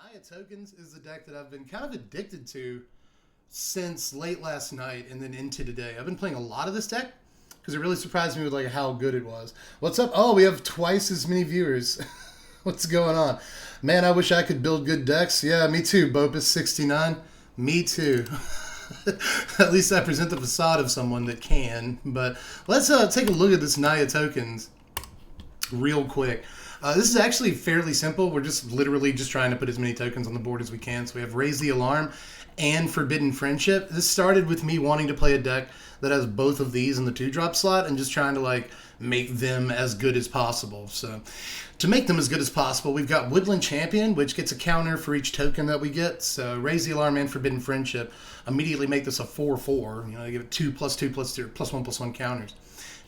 Naya Tokens is the deck that I've been kind of addicted to since late last night and then into today. I've been playing a lot of this deck because it really surprised me with like how good it was. What's up? Oh, we have twice as many viewers. What's going on? Man, I wish I could build good decks. Yeah, me too, Bopus69. Me too. At least I present the facade of someone that can. But let's take a look at this Naya Tokens real quick. This is actually fairly simple. We're just literally just trying to put as many tokens on the board as we can. So we have Raise the Alarm and Forbidden Friendship. This started with me wanting to play a deck that has both of these in the 2-drop slot and just trying to like make them as good as possible. So to make them as good as possible, we've got Woodland Champion, which gets a counter for each token that we get. So Raise the Alarm and Forbidden Friendship immediately make this a 4/4. You know, they give it 2+2+2 +1/+1 counters.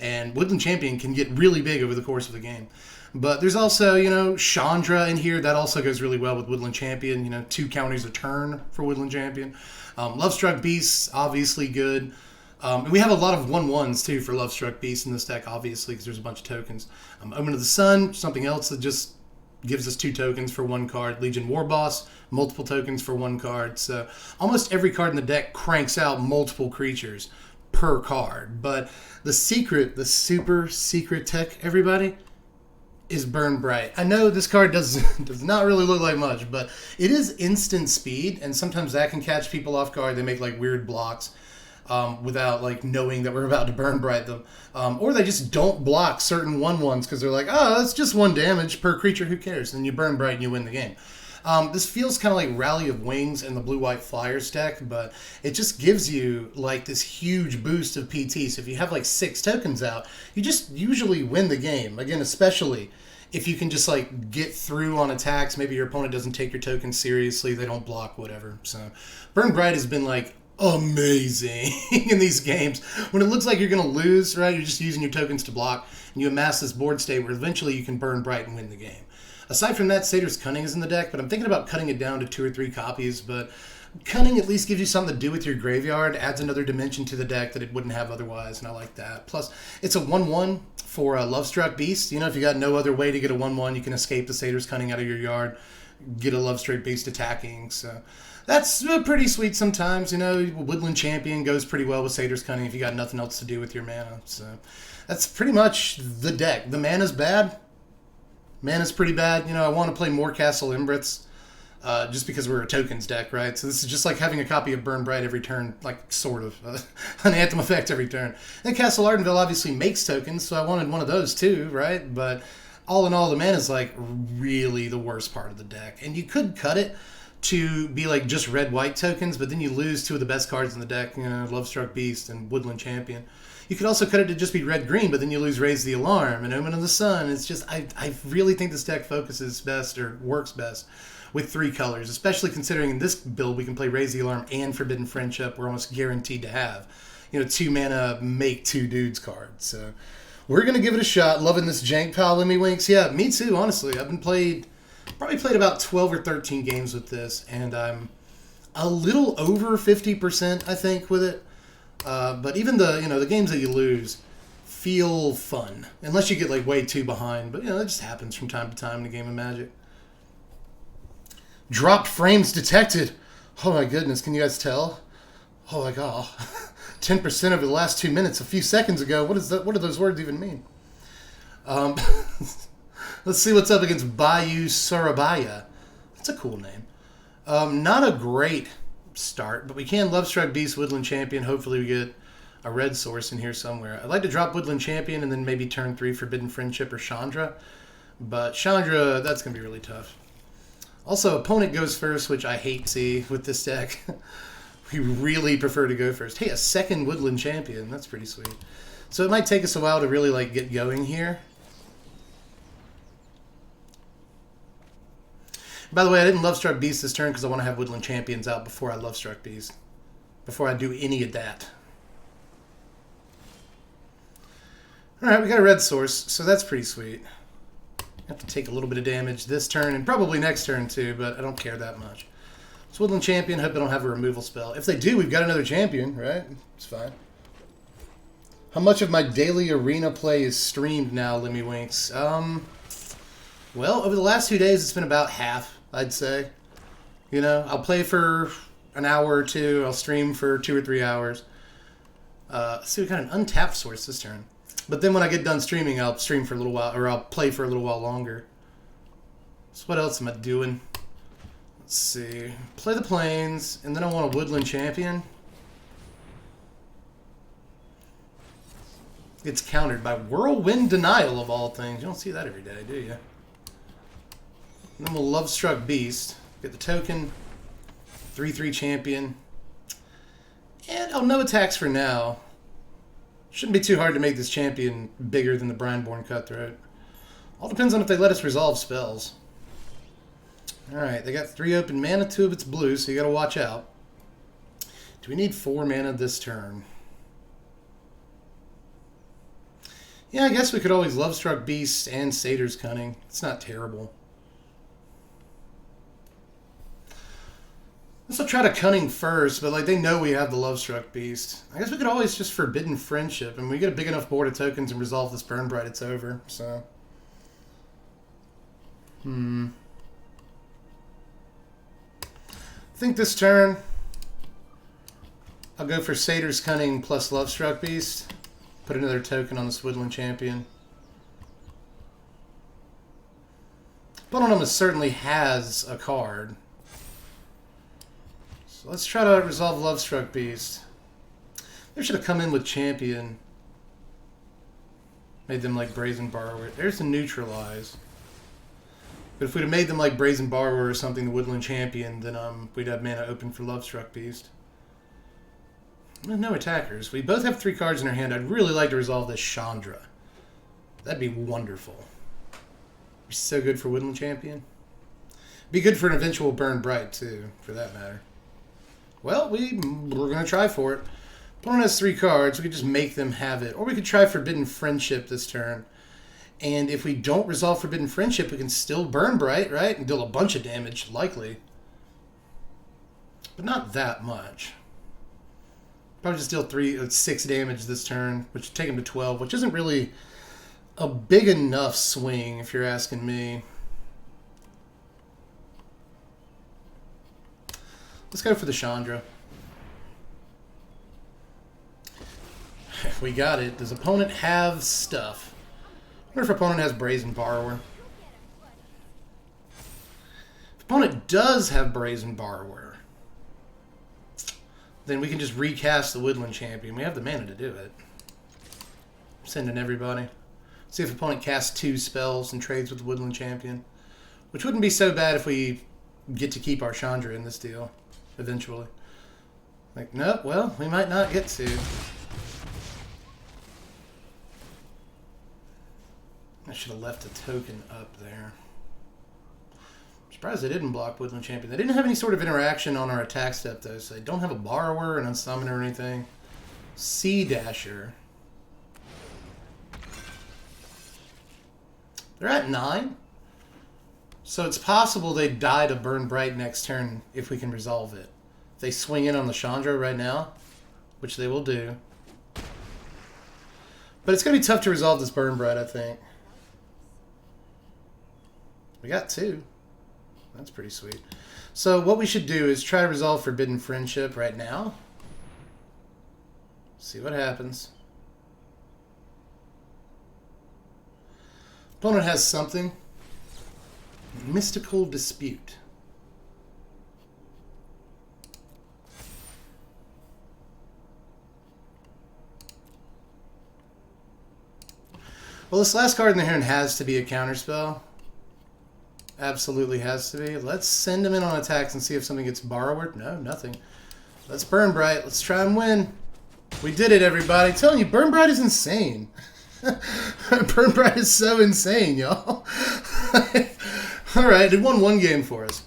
And Woodland Champion can get really big over the course of the game. But there's also, you know, Chandra in here. That also goes really well with Woodland Champion. You know, 2 counters a turn for Woodland Champion. Lovestruck Beasts, obviously good. And we have a lot of 1/1s, too, for Lovestruck Beasts in this deck, obviously, because there's a bunch of tokens. Omen of the Sun, something else that just gives us 2 tokens for 1 card. Legion Warboss, multiple tokens for 1 card. So almost every card in the deck cranks out multiple creatures per card. But the secret, the super secret tech, everybody, is Burn Bright. I know this card does not really look like much, but it is instant speed, and sometimes that can catch people off guard. They make like weird blocks without like knowing that we're about to Burn Bright them. Or they just don't block certain 1/1s because they're like, oh, it's just 1 damage per creature, who cares? And you Burn Bright and you win the game. This feels kind of like Rally of Wings in the Blue-White Flyers deck, but it just gives you like this huge boost of PT. So if you have like 6 tokens out, you just usually win the game. Again, especially if you can just like get through on attacks. Maybe your opponent doesn't take your tokens seriously, they don't block, whatever. So Burn Bright has been like amazing in these games. When it looks like you're going to lose, right, you're just using your tokens to block, and you amass this board state where eventually you can Burn Bright and win the game. Aside from that, Satyr's Cunning is in the deck, but I'm thinking about cutting it down to 2 or 3 copies. But Cunning at least gives you something to do with your graveyard, adds another dimension to the deck that it wouldn't have otherwise, and I like that. Plus, it's a 1/1 for a Lovestruck Beast. You know, if you got no other way to get a 1/1, you can escape the Satyr's Cunning out of your yard, get a Lovestruck Beast attacking. So that's pretty sweet sometimes. You know, Woodland Champion goes pretty well with Satyr's Cunning if you got nothing else to do with your mana. So that's pretty much the deck. The mana's bad. Mana's pretty bad. You know, I want to play more Castle Embrits just because we're a tokens deck, right? So this is just like having a copy of Burn Bright every turn, like sort of. An Anthem effect every turn. And Castle Ardenville obviously makes tokens, so I wanted one of those too, right? But all in all, the mana's like really the worst part of the deck. And you could cut it to be like just red-white tokens, but then you lose 2 of the best cards in the deck, you know, Lovestruck Beast and Woodland Champion. You could also cut it to just be red-green, but then you lose Raise the Alarm and Omen of the Sun. It's just, I really think this deck focuses best or works best with 3 colors, especially considering in this build we can play Raise the Alarm and Forbidden Friendship. We're almost guaranteed to have, you know, 2 mana make 2 dudes cards. So we're going to give it a shot. Loving this jank pal, Lemmy Winks. Yeah, me too, honestly. I've been probably played about 12 or 13 games with this, and I'm a little over 50%, I think, with it. But even the games that you lose feel fun, unless you get like way too behind. But you know, that just happens from time to time in a game of Magic. Dropped frames detected. Oh my goodness, can you guys tell? Oh my god, 10% over the last 2 minutes a few seconds ago. What is that? What do those words even mean? Let's see what's up against Bayou Surabaya. That's a cool name. Not a great start, but we can Lovestruck Beast, Woodland Champion. Hopefully we get a red source in here somewhere. I'd like to drop Woodland Champion and then maybe turn 3 Forbidden Friendship or Chandra, but Chandra, that's going to be really tough. Also, opponent goes first, which I hate to see with this deck. We really prefer to go first. Hey, a second Woodland Champion. That's pretty sweet. So it might take us a while to really like get going here. By the way, I didn't Lovestruck Beast this turn because I want to have Woodland Champions out before I Lovestruck Beast. Before I do any of that. Alright, we got a red source, so that's pretty sweet. Have to take a little bit of damage this turn, and probably next turn too, but I don't care that much. So Woodland Champion, hope they don't have a removal spell. If they do, we've got another champion, right? It's fine. How much of my daily arena play is streamed now, Lemmy Winks? Well, over the last 2 days, it's been about half, I'd say. You know, I'll play for an hour or two. I'll stream for 2 or 3 hours. See, we got an untapped source this turn. But then when I get done streaming, I'll stream for a little while, or I'll play for a little while longer. So what else am I doing? Let's see. Play the Plains, and then I want a Woodland Champion. It's countered by Whirlwind Denial, of all things. You don't see that every day, do you? And then we'll Lovestruck Beast. Get the token. 3/3 champion. And no attacks for now. Shouldn't be too hard to make this champion bigger than the Brineborn Cutthroat. All depends on if they let us resolve spells. Alright, they got 3 open mana, 2 of it's blue, so you gotta watch out. Do we need 4 mana this turn? Yeah, I guess we could always Lovestruck Beast and Satyr's Cunning. It's not terrible. I'll try to Cunning first, but like they know we have the Lovestruck Beast. I guess we could always just Forbidden Friendship, and we get a big enough board of tokens and resolve this Burn Bright, it's over. So, I think this turn I'll go for Satyr's Cunning plus Lovestruck Beast. Put another token on this Woodland Champion. Opponent certainly has a card. So let's try to resolve Lovestruck Beast. They should have come in with Champion. Made them like Brazen Borrower. There's the Neutralize. But if we'd have made them like Brazen Borrower or something, the Woodland Champion, then we'd have mana open for Lovestruck Beast. No attackers. We both have 3 cards in our hand. I'd really like to resolve this Chandra. That'd be wonderful. Be so good for Woodland Champion. Be good for an eventual Burn Bright too, for that matter. Well, we're going to try for it. Opponent has 3 cards. We could just make them have it. Or we could try Forbidden Friendship this turn. And if we don't resolve Forbidden Friendship, we can still Burn Bright, right? And deal a bunch of damage, likely. But not that much. Probably just deal 6 damage this turn, which would take him to 12, which isn't really a big enough swing, if you're asking me. Let's go for the Chandra. We got it. Does opponent have stuff? I wonder if opponent has Brazen Borrower. If opponent does have Brazen Borrower, then we can just recast the Woodland Champion. We have the mana to do it. Sending everybody. See if opponent casts 2 spells and trades with the Woodland Champion. Which wouldn't be so bad if we get to keep our Chandra in this deal. Eventually. Like, nope, well, we might not get to. I should have left a token up there. I'm surprised they didn't block Woodland Champion. They didn't have any sort of interaction on our attack step, though, so they don't have a Borrower, an Unsummon, or anything. Sea Dasher. They're at 9. So it's possible they die to Burn Bright next turn if we can resolve it. If they swing in on the Chandra right now, which they will do. But it's going to be tough to resolve this Burn Bright, I think. We got 2. That's pretty sweet. So what we should do is try to resolve Forbidden Friendship right now. See what happens. Opponent has something. Mystical Dispute. Well, this last card in the hand has to be a counterspell. Absolutely has to be. Let's send him in on attacks and see if something gets Borrower. No, nothing. Let's Burn Bright. Let's try and win. We did it, everybody. I'm telling you, Burn Bright is insane. Burn Bright is so insane, y'all. Alright, it won 1 game for us.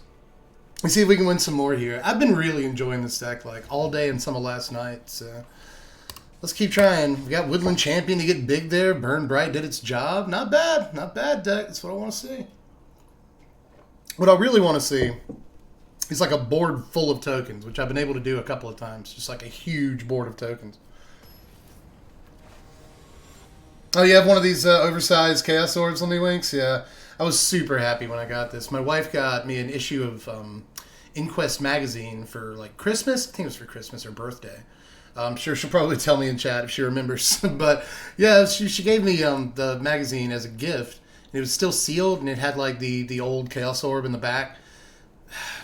Let's see if we can win some more here. I've been really enjoying this deck, like, all day and some of last night, so let's keep trying. We got Woodland Champion to get big there. Burn Bright did its job. Not bad. Not bad, deck. That's what I want to see. What I really want to see is like a board full of tokens, which I've been able to do a couple of times. Just like a huge board of tokens. Oh, you have one of these oversized Chaos Orbs on me, Winks? Yeah. I was super happy when I got this. My wife got me an issue of Inquest magazine for like Christmas. I think it was for Christmas or birthday. I'm sure she'll probably tell me in chat if she remembers. But yeah, she gave me the magazine as a gift. And it was still sealed, and it had like the old Chaos Orb in the back.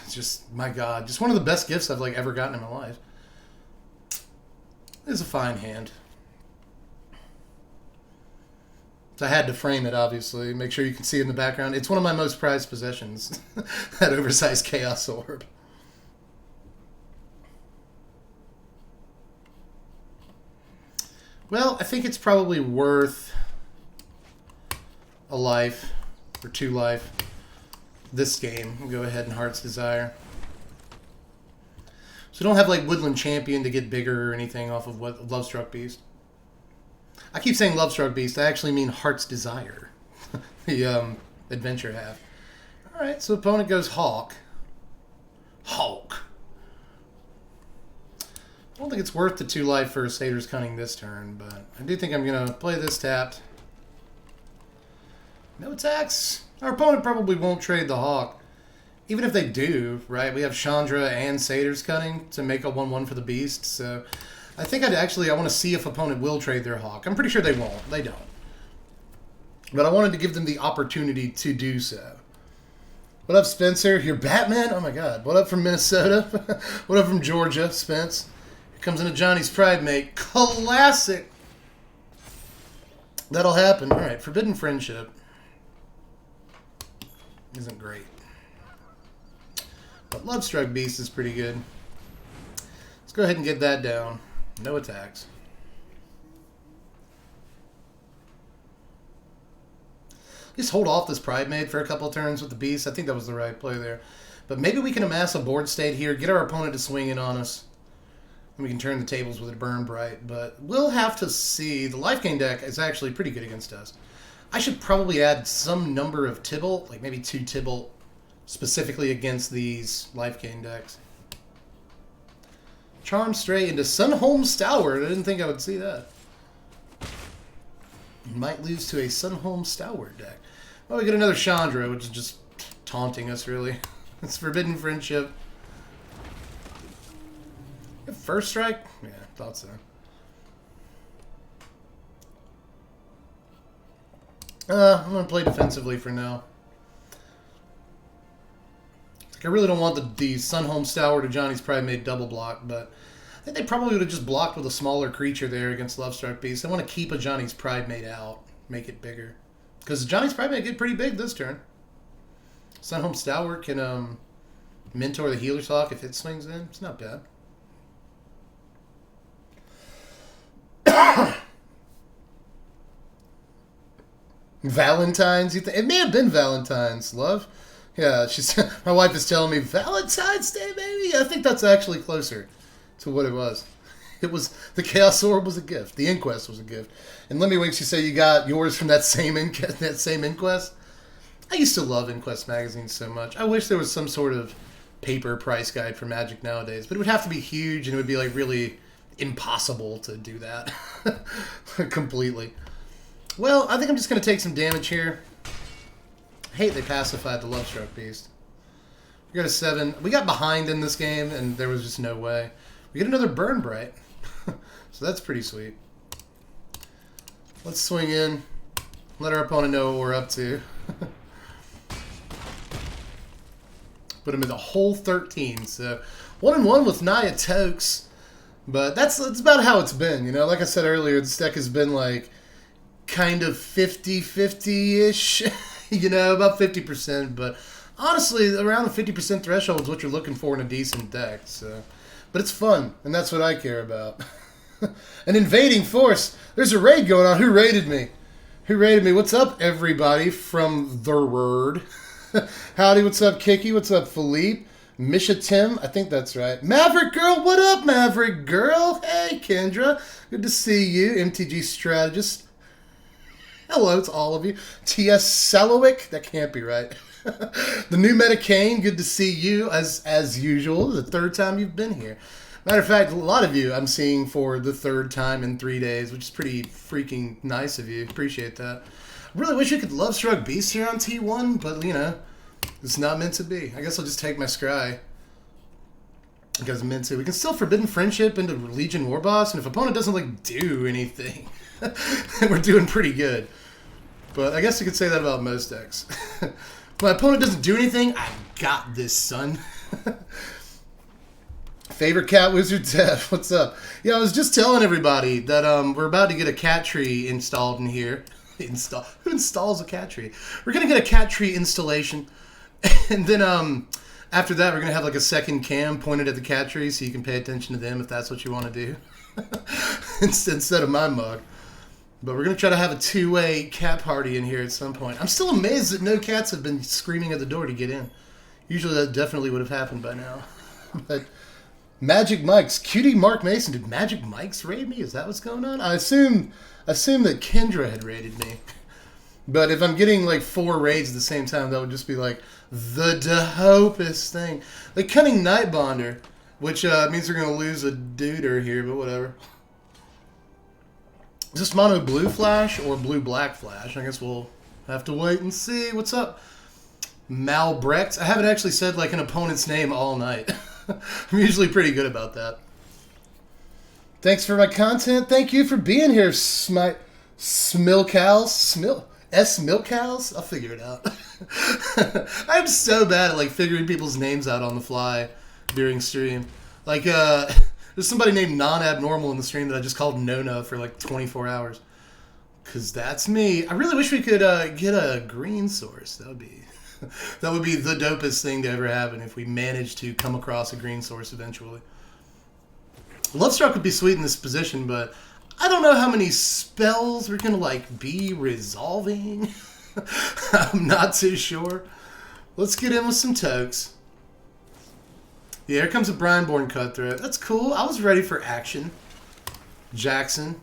It's just, my God, just one of the best gifts I've like ever gotten in my life. It's a fine hand. So I had to frame it, obviously. Make sure you can see it in the background. It's one of my most prized possessions, that oversized Chaos Orb. Well, I think it's probably worth a life, or 2 life, this game. We'll go ahead and Heart's Desire. So we don't have like Woodland Champion to get bigger or anything off of what Lovestruck Beast. I keep saying Lovestruck Beast. I actually mean Heart's Desire. The adventure half. Alright, so opponent goes Hawk. Hawk. I don't think it's worth the 2 life for Satyr's Cunning this turn, but I do think I'm going to play this tapped. No attacks. Our opponent probably won't trade the Hawk. Even if they do, right? We have Chandra and Satyr's Cunning to make a 1/1 for the Beast, so I think I want to see if opponent will trade their Hawk. I'm pretty sure they won't. They don't. But I wanted to give them the opportunity to do so. What up, Spencer? You're Batman? Oh my God. What up from Minnesota? What up from Georgia, Spence? Here comes into Johnny's Pride Mate. Classic! That'll happen. Alright, Forbidden Friendship isn't great. But Lovestruck Beast is pretty good. Let's go ahead and get that down. No attacks. Just hold off this Pride Maid for a couple turns with the Beast. I think that was the right play there. But maybe we can amass a board state here, get our opponent to swing in on us. And we can turn the tables with a Burn Bright. But we'll have to see. The Life Gain deck is actually pretty good against us. I should probably add some number of Tibalt, like maybe 2 Tibalt, specifically against these Life Gain decks. Charm Stray into Sunholm Stalwart. I didn't think I would see that. Might lose to a Sunholm Stalwart deck. Well, we get another Chandra, which is just taunting us, really. It's Forbidden Friendship. First strike? Yeah, thought so. I'm going to play defensively for now. I really don't want the Sunholm Stalwart or Johnny's Pride Made double block, but I think they probably would have just blocked with a smaller creature there against Lovestruck Beast. They want to keep a Johnny's Pride Made out, make it bigger. Because Johnny's Pride Made get pretty big this turn. Sunholm Stalwart can mentor the Healer's Hawk if it swings in. It's not bad. Valentine's? It may have been Valentine's, love. Yeah, my wife is telling me, Valentine's Day, baby? I think that's actually closer to what it was. It was, the Chaos Orb was a gift. The Inquest was a gift. And let me Winks, you say you got yours from that same Inquest? I used to love Inquest magazines so much. I wish there was some sort of paper price guide for Magic nowadays, but it would have to be huge, and it would be like really impossible to do that completely. Well, I think I'm just going to take some damage here. I hate they pacified the Lovestruck Beast. We got a 7. We got behind in this game, and there was just no way. We get another Burn Bright. So that's pretty sweet. Let's swing in. Let our opponent know what we're up to. Put him in the whole 13. So 1-1 with Naya Tokens. But that's about how it's been. You know, like I said earlier, this deck has been like kind of 50-50-ish. You know, about 50%. But honestly, around the 50% threshold is what you're looking for in a decent deck. So, but it's fun, and that's what I care about. An invading force. There's a raid going on. Who raided me? Who raided me? What's up, everybody from the word? Howdy, what's up, Kiki? What's up, Philippe? Misha Tim, I think that's right. Maverick Girl, what up, Maverick Girl? Hey, Kendra. Good to see you. MTG Strategist. Hello to all of you. T.S. Selowick, that can't be right. The new Metacane, good to see you as usual. The third time you've been here. Matter of fact, a lot of you I'm seeing for the third time in 3 days, which is pretty freaking nice of you. Appreciate that. I really wish you could Lovestruck Beast here on T1, but, you know, it's not meant to be. I guess I'll just take my scry. Because meant to. We can still Forbidden Friendship into Legion War Boss, and if opponent doesn't like do anything, we're doing pretty good. But I guess you could say that about most decks. My opponent doesn't do anything, I got this, son. Favorite cat wizard Dev, what's up? Yeah, I was just telling everybody that we're about to get a cat tree installed in here. Who installs a cat tree? We're gonna get a cat tree installation, and then after that, we're going to have like a second cam pointed at the cat tree so you can pay attention to them if that's what you want to do. Instead of my mug. But we're going to try to have a two-way cat party in here at some point. I'm still amazed that no cats have been screaming at the door to get in. Usually that definitely would have happened by now. But Magic Mike's. Cutie Mark Mason. Did Magic Mike's raid me? Is that what's going on? I assume that Kendra had raided me. But if I'm getting like 4 raids at the same time, that would just be like the dopest thing. The Cunning Nightbonder, which means we're going to lose a duder here, but whatever. Is this mono blue flash or blue black flash? I guess we'll have to wait and see. What's up? Malbrecht. I haven't actually said like an opponent's name all night. I'm usually pretty good about that. Thanks for my content. Thank you for being here, Smilcows. Milkhouse? I'll figure it out. I'm so bad at like figuring people's names out on the fly during stream. Like, there's somebody named Non-Abnormal in the stream that I just called Nona for like 24 hours. Because that's me. I really wish we could get a green source. That would be the dopest thing to ever happen if we managed to come across a green source eventually. Lovestruck would be sweet in this position, but I don't know how many spells we're going to, like, be resolving. I'm not too sure. Let's get in with some tokes. Yeah, here comes a Brineborn Cutthroat. That's cool. I was ready for action. Jackson.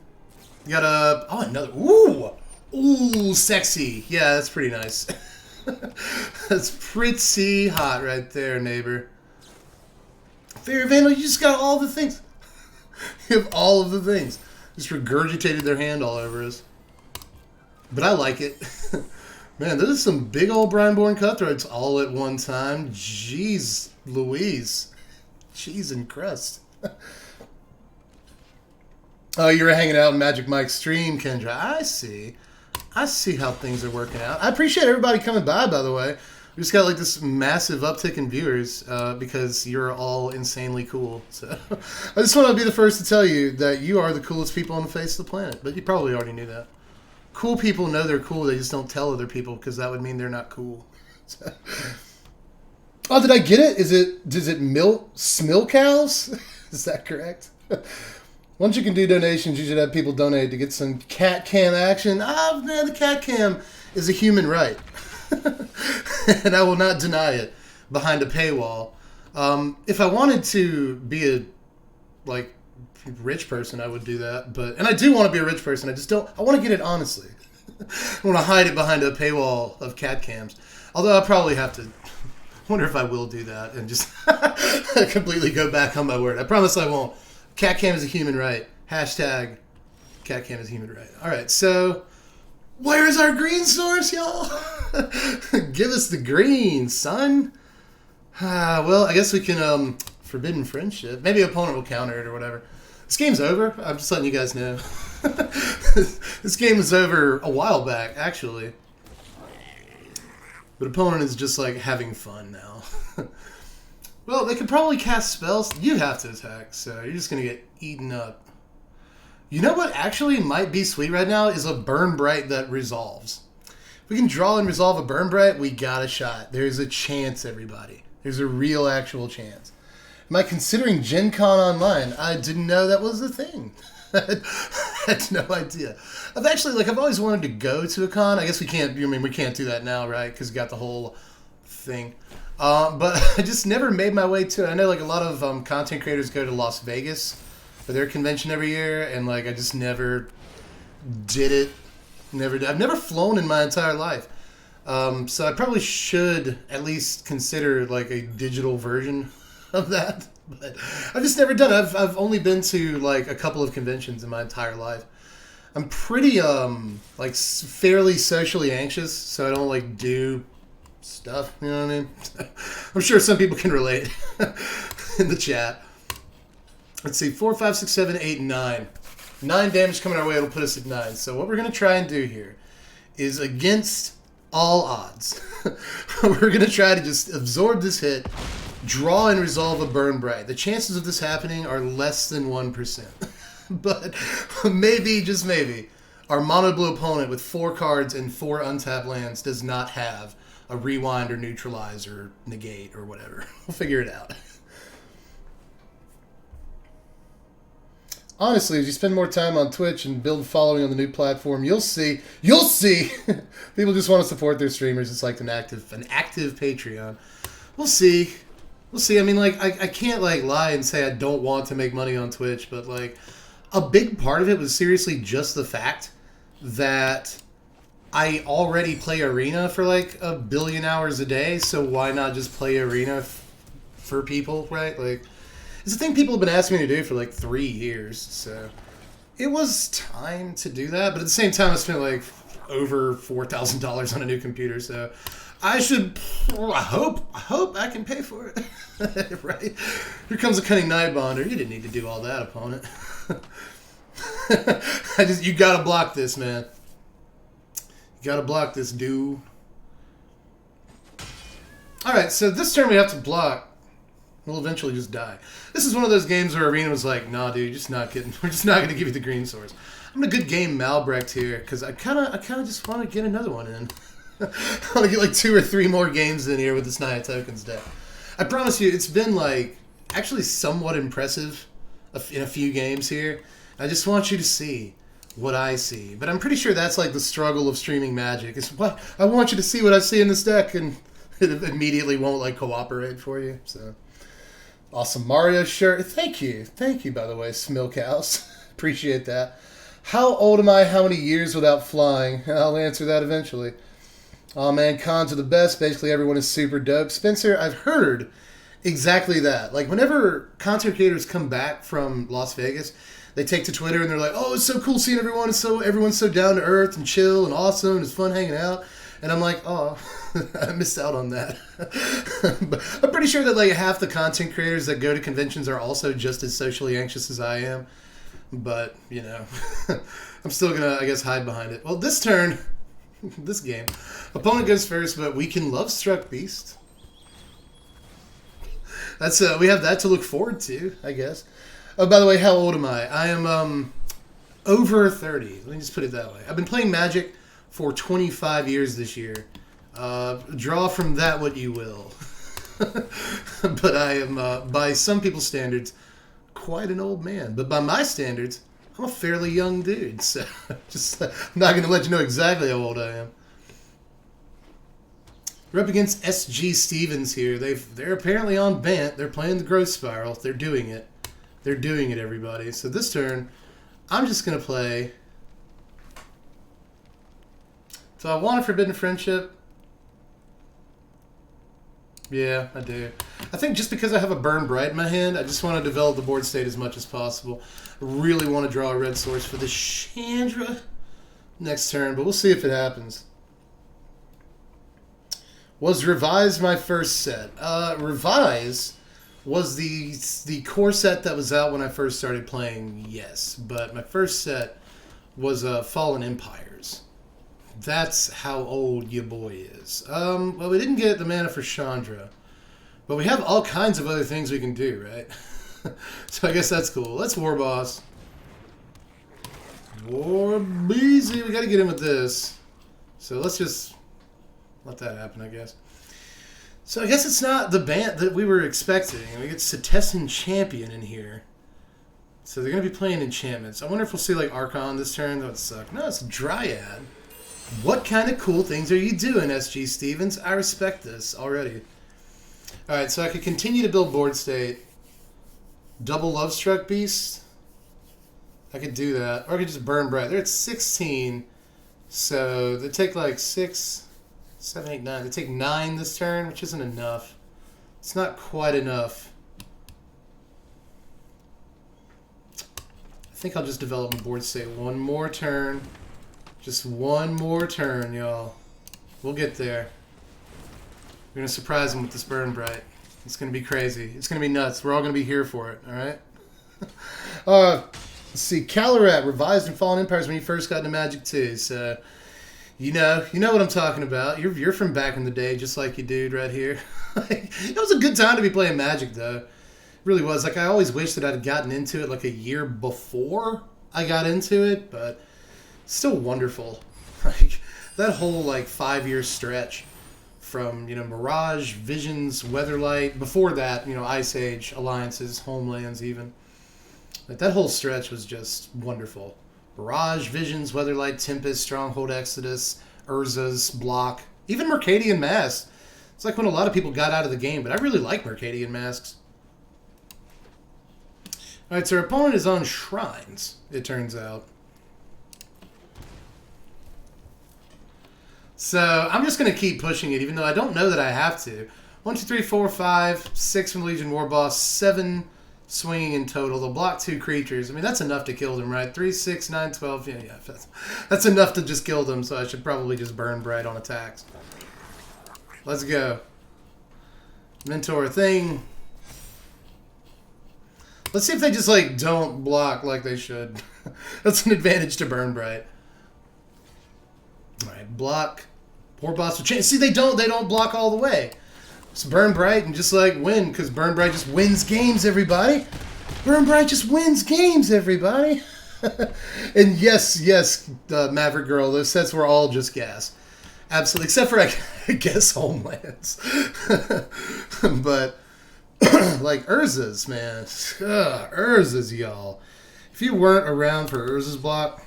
You got a... Oh, another... Ooh! Ooh, sexy. Yeah, that's pretty nice. That's pretty hot right there, neighbor. Fair Vandal, you just got all the things. You have all of the things. Just regurgitated their hand all over us. But I like it. Man, those are some big old Brineborn Cutthroats all at one time. Jeez Louise. Cheese and crust. Oh, you were hanging out in Magic Mike's stream, Kendra. I see. I see how things are working out. I appreciate everybody coming by the way. We just got like this massive uptick in viewers because you're all insanely cool. So I just want to be the first to tell you that you are the coolest people on the face of the planet. But you probably already knew that. Cool people know they're cool. They just don't tell other people because that would mean they're not cool. So. Oh, did I get it? Is it Smilcows? Is that correct? Once you can do donations, you should have people donate to get some cat cam action. Ah, man, the cat cam is a human right. And I will not deny it behind a paywall. If I wanted to be a rich person, I would do that. And I do want to be a rich person. I just don't. I want to get it honestly. I want to hide it behind a paywall of cat cams. Although I probably have to. Wonder if I will do that and just completely go back on my word. I promise I won't. Cat cam is a human right. Hashtag cat cam is a human right. All right, so where is our green source, y'all? Give us the green, son. Well, I guess we can Forbidden Friendship. Maybe opponent will counter it or whatever. This game's over. I'm just letting you guys know. This game was over a while back, actually. But opponent is just like having fun now. Well, they could probably cast spells. You have to attack, so you're just going to get eaten up. You know what actually might be sweet right now is a Burn Bright that resolves. If we can draw and resolve a Burn Bright, we got a shot. There's a chance, everybody. There's a real actual chance. Am I considering Gen Con Online? I didn't know that was a thing. I had no idea. I've always wanted to go to a con. I guess we can't. We can't do that now, right? Because we got the whole thing. But I just never made my way to it. I know like a lot of content creators go to Las Vegas for their convention every year, and like I just never did it. I've never flown in my entire life. So I probably should at least consider like a digital version of that. But I've just never done it. I've only been to like a couple of conventions in my entire life. I'm pretty fairly socially anxious, so I don't like do stuff, you know what I mean? I'm sure some people can relate in the chat. Let's see, 4, 5, 6, 7, 8, 9. 9 damage coming our way. It'll put us at 9. So what we're going to try and do here is against all odds. We're going to try to just absorb this hit, draw and resolve a Burn Bright. The chances of this happening are less than 1%. But maybe, just maybe, our mono blue opponent with 4 cards and 4 untapped lands does not have a rewind or neutralize or negate or whatever. We'll figure it out. Honestly, as you spend more time on Twitch and build following on the new platform, you'll see people just want to support their streamers. It's like an active Patreon. We'll see. I mean, like, I can't, like, lie and say I don't want to make money on Twitch, but, like, a big part of it was seriously just the fact that I already play Arena for, like, 1 billion hours a day, so why not just play Arena for people, right? Like, it's a thing people have been asking me to do for like 3 years, so it was time to do that. But at the same time, I spent like over $4,000 on a new computer, so I hope I can pay for it. Right? Here comes a Cunning Nightbonder. You didn't need to do all that, opponent. You gotta block this, man. You gotta block this, dude. All right, so this turn we have to block. We'll eventually just die. This is one of those games where Arena was like, nah, dude, we're just not going to give you the green source. I'm in a good game Malbrecht here, because I kind of just want to get another one in. I want to get like 2 or 3 more games in here with this Naya Tokens deck. I promise you, it's been like, actually somewhat impressive in a few games here. I just want you to see what I see. But I'm pretty sure that's like the struggle of streaming Magic. It's what I want you to see what I see in this deck, and it immediately won't like cooperate for you, so... Awesome Mario shirt. Thank you, by the way, Smilkhouse. Appreciate that. How old am I? How many years without flying? I'll answer that eventually. Oh man, cons are the best. Basically everyone is super dope. Spencer, I've heard exactly that. Like whenever content creators come back from Las Vegas, they take to Twitter and they're like, oh, it's so cool seeing everyone. Everyone's so down to earth and chill and awesome. And it's fun hanging out. And I'm like, oh, I missed out on that. But I'm pretty sure that like half the content creators that go to conventions are also just as socially anxious as I am. But, you know, I'm still going to, I guess, hide behind it. Well, this turn, this game, opponent goes first, but we can Love Struck Beast. That's we have that to look forward to, I guess. Oh, by the way, how old am I? I am over 30. Let me just put it that way. I've been playing Magic for 25 years this year. Draw from that what you will. But I am, by some people's standards, quite an old man. But by my standards, I'm a fairly young dude. So just I'm not going to let you know exactly how old I am. We're up against SG Stevens here. They're apparently on Bant. They're playing the Growth Spiral. They're doing it. They're doing it, everybody. So this turn, I'm just going to play... So I want a Forbidden Friendship. Yeah, I do. I think just because I have a Burn Bright in my hand, I just want to develop the board state as much as possible. I really want to draw a red source for the Chandra next turn, but we'll see if it happens. Was Revise my first set? Revise was the core set that was out when I first started playing, yes. But my first set was Fallen Empires. That's how old your boy is. Well, we didn't get the mana for Chandra, but we have all kinds of other things we can do, right? So I guess that's cool. Let's War Boss. War Beezy. We got to get in with this. So let's just let that happen, I guess. So I guess it's not the Bant that we were expecting. We get Setessan Champion in here. So they're going to be playing enchantments. I wonder if we'll see like Archon this turn. That would suck. No, it's Dryad. What kind of cool things are you doing, SG Stevens? I respect this already. Alright, so I could continue to build board state. Double Love Struck Beast. I could do that. Or I could just Burn Bright. They're at 16. So they take like 6, 7, 8, 9. They take 9 this turn, which isn't enough. It's not quite enough. I think I'll just develop a board state one more turn. Just one more turn, y'all. We'll get there. We're going to surprise him with this Burn Bright. It's going to be crazy. It's going to be nuts. We're all going to be here for it, alright? Let's see. Calorat revised and fallen empires when you first got into Magic 2. So, you know what I'm talking about. You're from back in the day, just like you dude right here. It was a good time to be playing Magic, though. It really was. Like, I always wish that I'd gotten into it like a year before I got into it, but still wonderful. Like, that whole, like, 5-year stretch from, Mirage, Visions, Weatherlight, before that, Ice Age, Alliances, Homelands even. Like, that whole stretch was just wonderful. Mirage, Visions, Weatherlight, Tempest, Stronghold, Exodus, Urza's, Block, even Mercadian Masks. It's like when a lot of people got out of the game, but I really like Mercadian Masks. Alright, so our opponent is on Shrines, it turns out. So, I'm just going to keep pushing it, even though I don't know that I have to. 1, 2, 3, 4, 5, 6 from the Legion War Boss, 7 swinging in total. They'll block 2 creatures. I mean, that's enough to kill them, right? 3, 6, 9, 12. Yeah, that's enough to just kill them, so I should probably just burn bright on attacks. Let's go. Mentor thing. Let's see if they just, like, don't block like they should. That's an advantage to burn bright. Alright, block. Poor boss with chance. See, they don't block all the way. Just burn bright and just like win, because burn bright just wins games, everybody. Burn bright just wins games, everybody. And yes, Maverick Girl, those sets were all just gas. Absolutely, except for I guess Homelands. But like Urza's, man. Urza's, y'all. If you weren't around for Urza's block,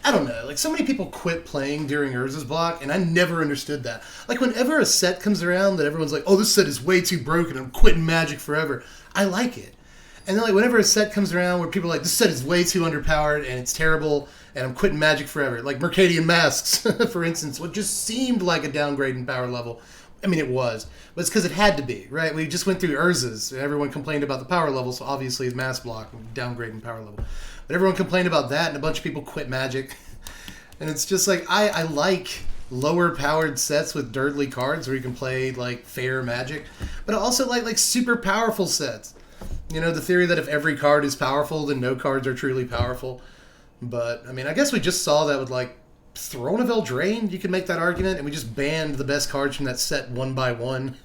I don't know, like, so many people quit playing during Urza's block, and I never understood that. Like, whenever a set comes around that everyone's like, oh, this set is way too broken, I'm quitting Magic forever, I like it. And then, like, whenever a set comes around where people are like, this set is way too underpowered, and it's terrible, and I'm quitting Magic forever. Like, Mercadian Masks, for instance, what just seemed like a downgrade in power level. I mean, it was, but it's because it had to be, right? We just went through Urza's, and everyone complained about the power level, so obviously it's Mass Block, downgrade in power level. But everyone complained about that, and a bunch of people quit Magic. And it's just like, I like lower powered sets with dirtly cards where you can play like fair Magic. But I also like super powerful sets. The theory that if every card is powerful, then no cards are truly powerful. But, I mean, I guess we just saw that with like Throne of Eldraine. You can make that argument. And we just banned the best cards from that set one by one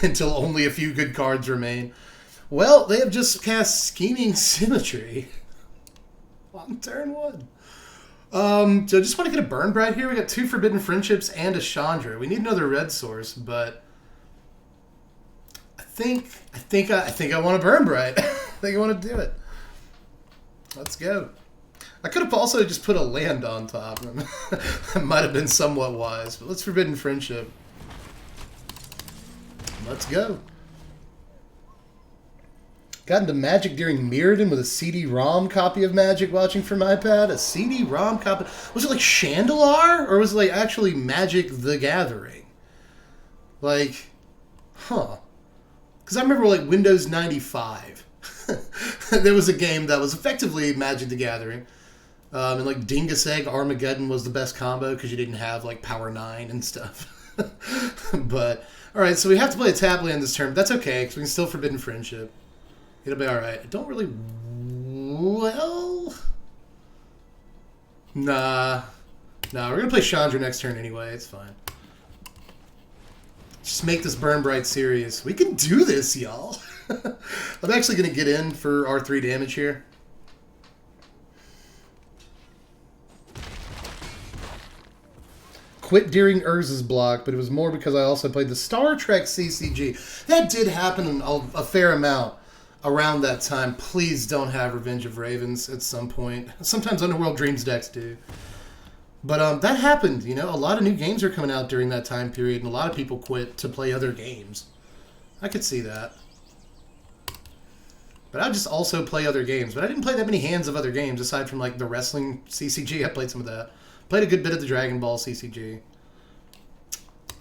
until only a few good cards remain. Well, they have just cast Scheming Symmetry on turn 1. So I just want to get a burn bright here. We got 2 Forbidden Friendships and a Chandra. We need another red source, but I think I want to burn bright. I think I want to do it. Let's go. I could have also just put a land on top. That might have been somewhat wise, but let's Forbidden Friendship. Let's go. Got into Magic during Mirrodin with a CD-ROM copy of Magic watching from iPad. A CD-ROM copy. Was it like Chandelar? Or was it like actually Magic the Gathering? Like, huh. Because I remember like Windows 95. There was a game that was effectively Magic the Gathering. And like Dingus Egg Armageddon was the best combo because you didn't have like Power 9 and stuff. But, alright, so we have to play a tap land this turn. But that's okay because we can still Forbidden Friendship. It'll be alright. I don't really... Well... Nah, we're going to play Chandra next turn anyway. It's fine. Just make this Burn Bright serious. We can do this, y'all. I'm actually going to get in for our 3 damage here. Quit during Urza's block, but it was more because I also played the Star Trek CCG. That did happen a fair amount around that time. Please don't have Revenge of Ravens at some point. Sometimes Underworld Dreams decks do. But that happened, A lot of new games are coming out during that time period, and a lot of people quit to play other games. I could see that. But I just also play other games. But I didn't play that many hands of other games, aside from, like, the Wrestling CCG. I played some of that. Played a good bit of the Dragon Ball CCG.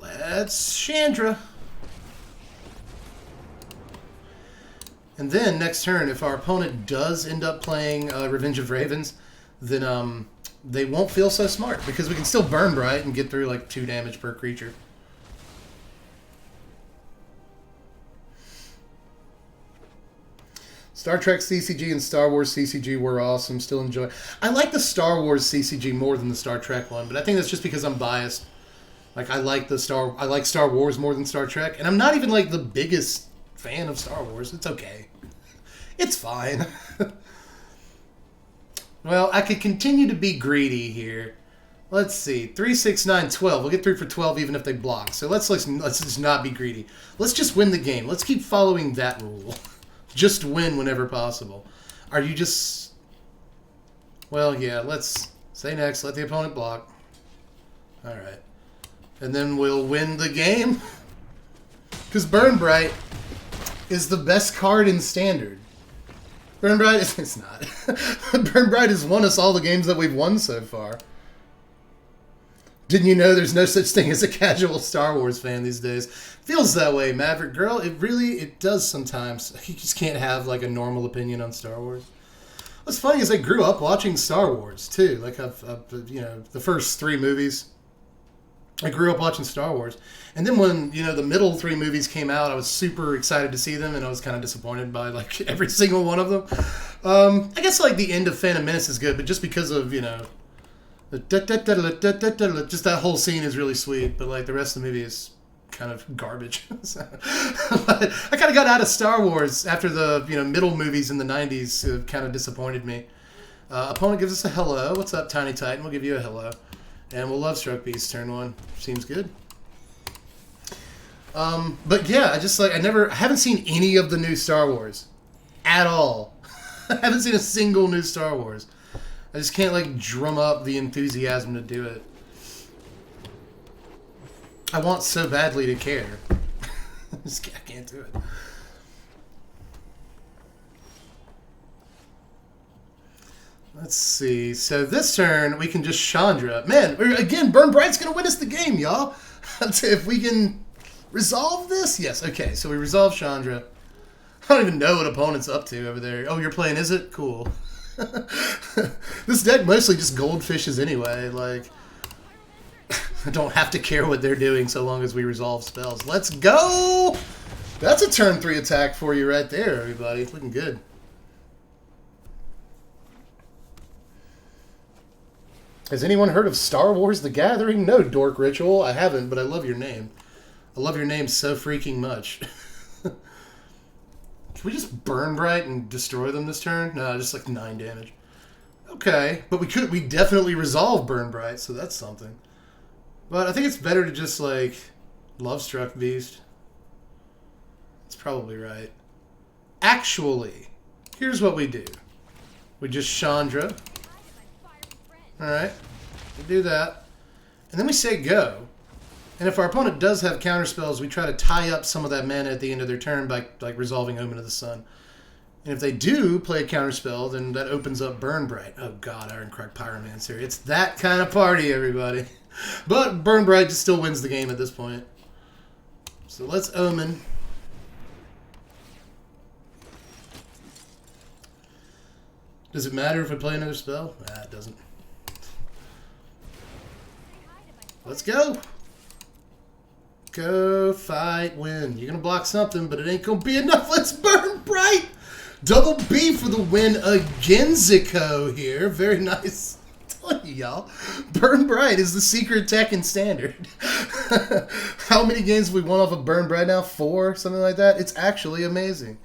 Let's Chandra. And then, next turn, if our opponent does end up playing Revenge of Ravens, then they won't feel so smart, because we can still Burn Bright and get through, like, 2 damage per creature. Star Trek CCG and Star Wars CCG were awesome. Still enjoy. I like the Star Wars CCG more than the Star Trek one, but I think that's just because I'm biased. Like I like Star Wars more than Star Trek, and I'm not even like the biggest fan of Star Wars. It's okay. It's fine. Well, I could continue to be greedy here. Let's see. 3, 6, 9, 12. We'll get 3 for 12 even if they block. So let's just not be greedy. Let's just win the game. Let's keep following that rule. Just win whenever possible. Are you just... Well, yeah, let's say next. Let the opponent block. Alright. And then we'll win the game. Because Burn Bright is the best card in Standard. Burn Bright is... It's not. Burn Bright has won us all the games that we've won so far. Didn't you know there's no such thing as a casual Star Wars fan these days? Feels that way, Maverick Girl. It does sometimes. You just can't have like a normal opinion on Star Wars. What's funny is I grew up watching Star Wars too. Like you know, the first 3 movies. I grew up watching Star Wars, and then when the middle 3 movies came out, I was super excited to see them, and I was kind of disappointed by like every single one of them. I guess like the end of Phantom Menace is good, but just because of just that whole scene is really sweet, but like the rest of the movie is kind of garbage. But I kind of got out of Star Wars after the middle movies in the 90s kind of disappointed me. Opponent gives us a hello. What's up, Tiny Titan? We'll give you a hello. And we'll Love Stroke Beast turn 1. Seems good. But yeah, I haven't seen any of the new Star Wars. At all. I haven't seen a single new Star Wars. I just can't like drum up the enthusiasm to do it. I want so badly to care. I can't do it. Let's see. So this turn, we can just Chandra. Man, again, Burn Bright's going to win us the game, y'all. If we can resolve this. Yes, okay. So we resolve Chandra. I don't even know what opponent's up to over there. Oh, you're playing, is it? Cool. This deck mostly just goldfishes anyway. Like, I don't have to care what they're doing so long as we resolve spells. Let's go! That's a turn 3 attack for you right there, everybody. Looking good. Has anyone heard of Star Wars The Gathering? No, Dork Ritual. I haven't, but I love your name. I love your name so freaking much. Can we just Burn Bright and destroy them this turn? No, just like 9 damage. Okay, but we definitely resolve Burn Bright, so that's something. But I think it's better to just like Love Struck Beast. That's probably right. Actually, here's what we do. We just Chandra. Alright, we do that. And then we say go. And if our opponent does have counterspells, we try to tie up some of that mana at the end of their turn by like resolving Omen of the Sun. And if they do play a counterspell, then that opens up Burn Bright. Oh god, Ironcrag Pyromancer. It's that kind of party, everybody. But Burn Bright just still wins the game at this point. So let's Omen. Does it matter if I play another spell? Nah, it doesn't. Let's go. Go, fight, win. You're going to block something, but it ain't going to be enough. Let's Burn Bright. Double B for the win again, Zico here. Very nice. I'm telling you, y'all. Burn Bright is the secret tech in Standard. How many games have we won off of Burn Bright now? 4? Something like that? It's actually amazing.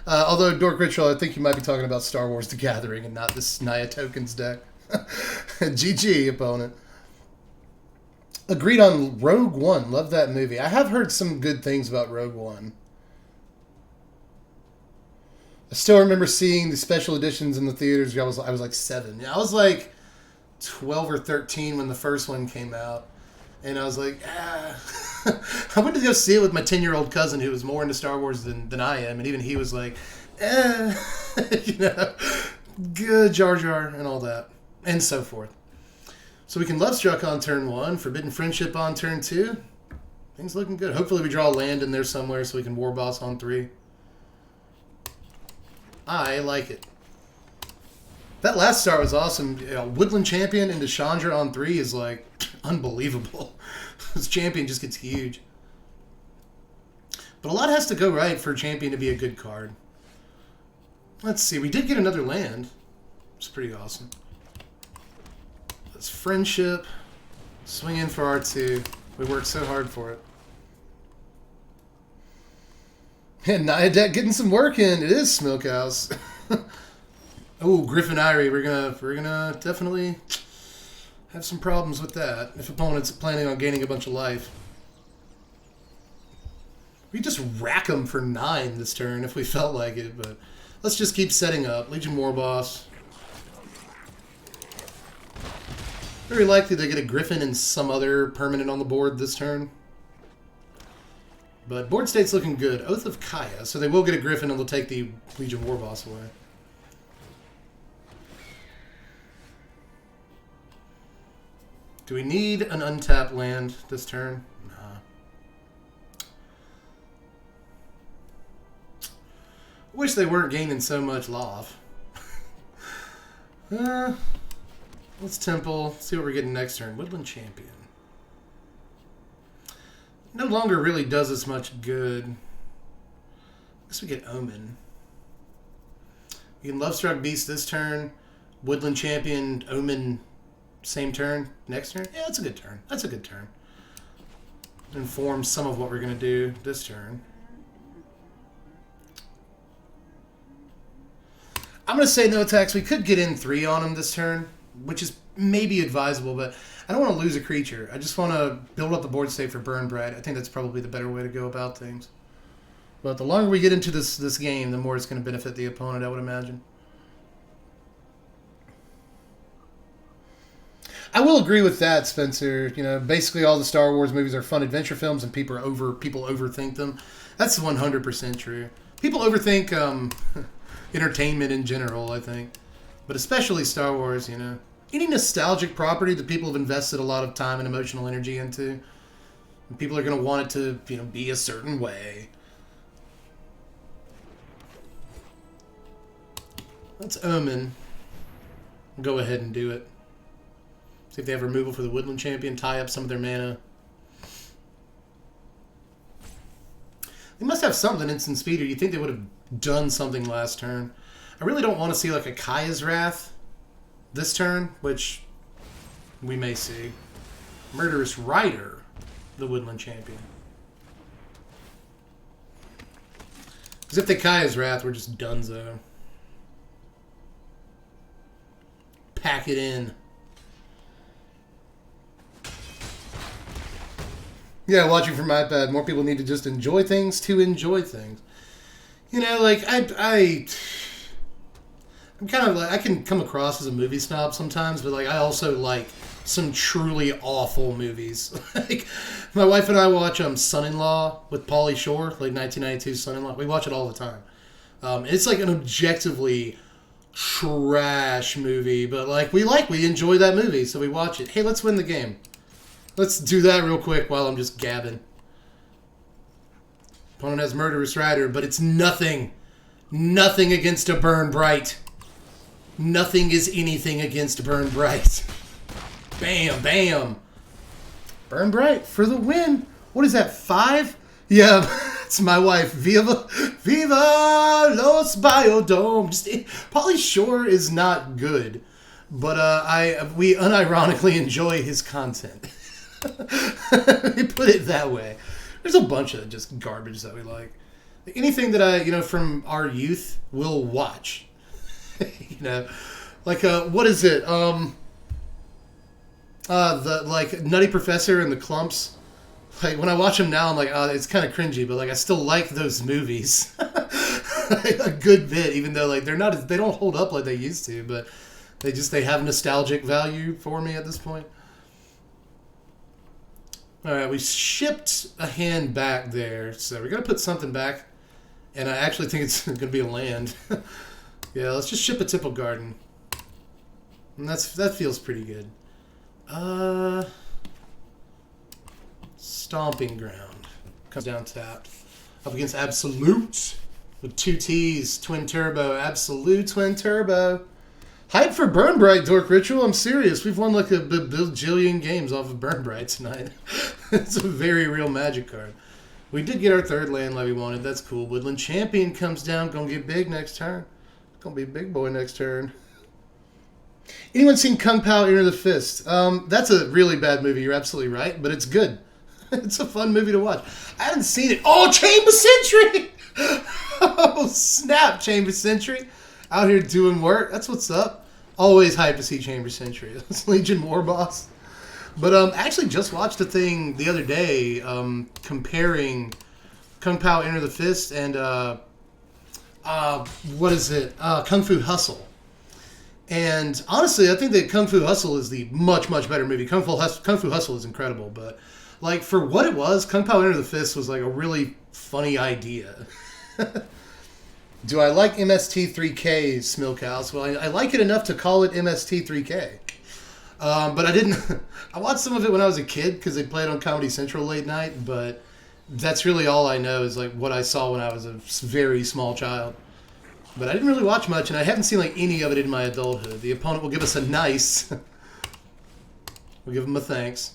Although, Dork Ritual, I think you might be talking about Star Wars The Gathering and not this Naya Tokens deck. GG, opponent. Agreed on Rogue One. Love that movie. I have heard some good things about Rogue One. I still remember seeing the special editions in the theaters. I was like 7. I was like 12 or 13 when the first one came out. And I was like, I went to go see it with my 10-year-old cousin who was more into Star Wars than I am. And even he was like, good Jar Jar and all that. And so forth. So we can Love Struck on turn 1, Forbidden Friendship on turn 2. Things looking good. Hopefully we draw land in there somewhere so we can War Boss on 3. I like it. That last start was awesome. Woodland Champion into Chandra on 3 is like unbelievable. This champion just gets huge. But a lot has to go right for Champion to be a good card. Let's see. We did get another land. It's pretty awesome. That's friendship. Swing in for R2. We worked so hard for it. And Naya Deck getting some work in. It is Smokehouse. Oh, Griffin Eyrie. We're gonna definitely have some problems with that if opponent's planning on gaining a bunch of life. We just rack them for 9 this turn if we felt like it, but let's just keep setting up. Legion Warboss. Very likely to get a Griffin and some other permanent on the board this turn. But board state's looking good. Oath of Kaya, so they will get a Griffin and they'll take the Legion Warboss away. Do we need an untapped land this turn? Nah. Wish they weren't gaining so much loft. Let's Temple. See what we're getting next turn. Woodland Champion. No longer really does us much good. I guess we get Omen. We can Lovestruck Beast this turn. Woodland Champion, Omen, same turn. Next turn? Yeah, that's a good turn. That's a good turn. Informs some of what we're going to do this turn. I'm going to say no attacks. We could get in 3 on him this turn, which is maybe advisable, but I don't want to lose a creature. I just want to build up the board state for Burn Bright. I think that's probably the better way to go about things. But the longer we get into this game, the more it's going to benefit the opponent, I would imagine. I will agree with that, Spencer. You know, basically all the Star Wars movies are fun adventure films, and people overthink them. That's 100% true. People overthink entertainment in general, I think, but especially Star Wars. You know, any nostalgic property that people have invested a lot of time and emotional energy into, and people are going to want it to, you know, be a certain way. Let's Omen. Go ahead and do it. See if they have removal for the Woodland Champion, tie up some of their mana. They must have something instant speed, or you'd think they would have done something last turn. I really don't want to see like a Kaya's Wrath this turn, which we may see. Murderous Rider, the Woodland Champion. Because if they Kaya's Wrath, we're just donezo. Pack it in. Yeah, watching from iPad. More people need to just enjoy things to enjoy things. You know, like, I'm kind of like, I can come across as a movie snob sometimes, but, like, I also like some truly awful movies. Like, my wife and I watch Son-in-Law with Pauly Shore, like 1992 Son-in-Law. We watch it all the time. It's like an objectively trash movie, but, like, we enjoy that movie, so we watch it. Hey, let's win the game. Let's do that real quick while I'm just gabbing. Opponent has Murderous Rider, but it's nothing. Nothing against a Burn Bright. Nothing is anything against Burn Bright. Bam, bam. Burn Bright for the win. What is that, 5? Yeah, it's my wife. Viva Los Biodome. Pauly Shore is not good, but we unironically enjoy his content. We put it that way. There's a bunch of just garbage that we like. Anything that I, you know, from our youth, will watch. You know, like what is it? The like Nutty Professor and the Clumps. Like when I watch them now, I'm like, oh, it's kind of cringy, but like I still like those movies a good bit, even though like they don't hold up like they used to, but they have nostalgic value for me at this point. Alright, we shipped a hand back there, so we're going to put something back, and I actually think it's going to be a land. Yeah, let's just ship a Tipple Garden. And that feels pretty good. Stomping Ground. Comes down tapped. Up against Absolute, with 2 T's, Twin Turbo, Absolute Twin Turbo. Hype for Burn Bright, Dork Ritual. I'm serious. We've won like a bajillion games off of Burn Bright tonight. It's a very real Magic card. We did get our 3rd land like we wanted. That's cool. Woodland Champion comes down. Gonna get big next turn. Gonna be a big boy next turn. Anyone seen Kung Pao Enter the Fist? That's a really bad movie. You're absolutely right, but it's good. It's a fun movie to watch. I haven't seen it. Oh, Chamber Sentry! Oh, snap, Chamber Sentry. Out here doing work. That's what's up. Always hyped to see Chamber Sentry. That's Legion War Boss. But I actually just watched a thing the other day comparing Kung Pao Enter the Fist and what is it? Kung Fu Hustle. And honestly, I think that Kung Fu Hustle is the much, much better movie. Kung Fu Hustle is incredible, but like for what it was, Kung Pao Enter the Fist was like a really funny idea. Do I like MST3K, Smilkhouse? Well, I like it enough to call it MST3K. But I didn't... I watched some of it when I was a kid because they played on Comedy Central late night, but that's really all I know is like what I saw when I was a very small child. But I didn't really watch much, and I haven't seen like any of it in my adulthood. The opponent will give us a nice... We'll give him a thanks.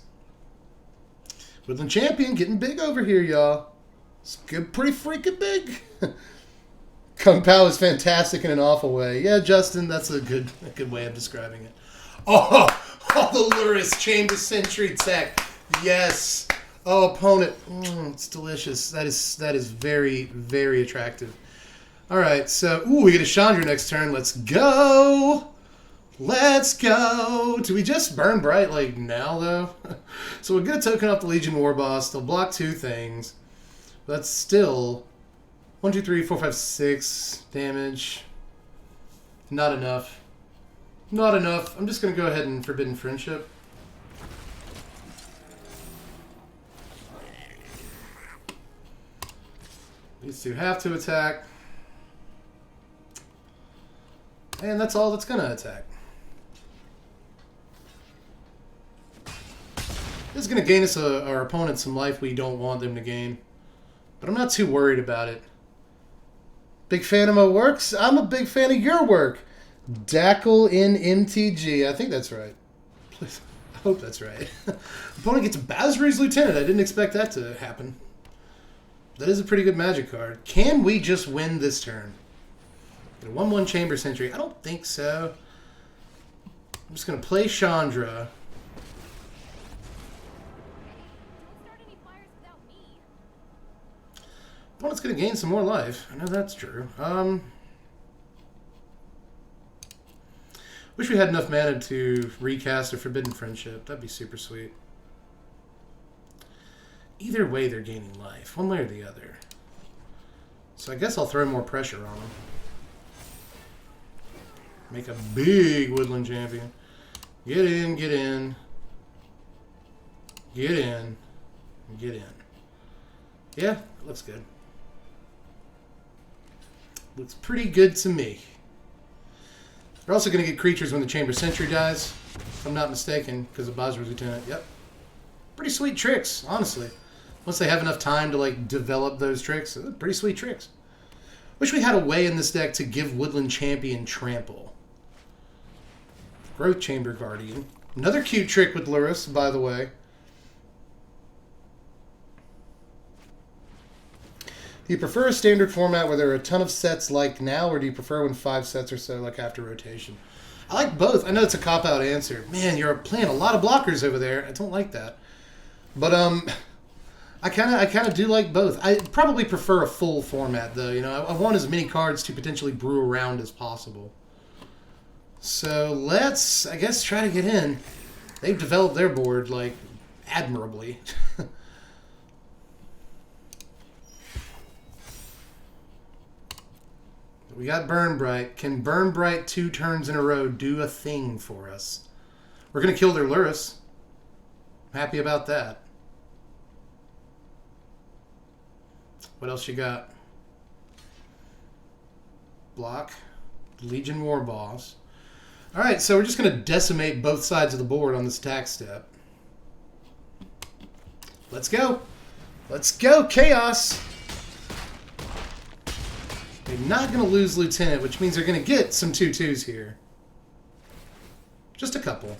Woodland Champion getting big over here, y'all. It's good, pretty freaking big. Kung Pao is fantastic in an awful way. Yeah, Justin, that's a good way of describing it. Oh, the Luris Chamber Sentry tech. Yes. Oh, opponent. It's delicious. That is very, very attractive. All right, so, we get a Chandra next turn. Let's go. Let's go. Do we just burn bright, like, now, though? So we'll get a token off the Legion War Boss. They'll block 2 things. But that's still 1, 2, 3, 4, 5, 6 damage. Not enough. Not enough. I'm just going to go ahead and Forbidden Friendship. These two have to attack. And that's all that's going to attack. This is going to gain us our opponent some life we don't want them to gain. But I'm not too worried about it. Big fan of my works? I'm a big fan of your work. Dackle in Mtg. I think that's right. Please. I hope that's right. Opponent gets Basri's Lieutenant. I didn't expect that to happen. That is a pretty good magic card. Can we just win this turn? Get a 1/1 Chamber Sentry. I don't think so. I'm just going to play Chandra. Opponent's going to gain some more life. I know that's true. Wish we had enough mana to recast a Forbidden Friendship. That'd be super sweet. Either way, they're gaining life. One way or the other. So I guess I'll throw more pressure on them. Make a big Woodland Champion. Get in, get in. Get in. Get in. Yeah, it looks good. Looks pretty good to me. They're also going to get creatures when the Chamber Sentry dies, if I'm not mistaken, because of Basri's Lieutenant. Yep. Pretty sweet tricks, honestly. Once they have enough time to like develop those tricks, pretty sweet tricks. Wish we had a way in this deck to give Woodland Champion Trample. Growth Chamber Guardian. Another cute trick with Luris, by the way. Do you prefer a standard format where there are a ton of sets like now, or do you prefer when 5 sets or so, like after rotation? I like both. I know it's a cop-out answer. Man, you're playing a lot of blockers over there. I don't like that. But I kind of do like both. I probably prefer a full format, though. You know, I want as many cards to potentially brew around as possible. So let's, I guess, try to get in. They've developed their board, like, admirably. We got Burn Bright. Can Burn Bright 2 turns in a row do a thing for us? We're going to kill their Luris. I'm happy about that. What else you got? Block. Legion War Boss. Alright, so we're just going to decimate both sides of the board on this attack step. Let's go. Let's go, Chaos! They're not going to lose Lieutenant, which means they're going to get some 2/2s here. Just a couple.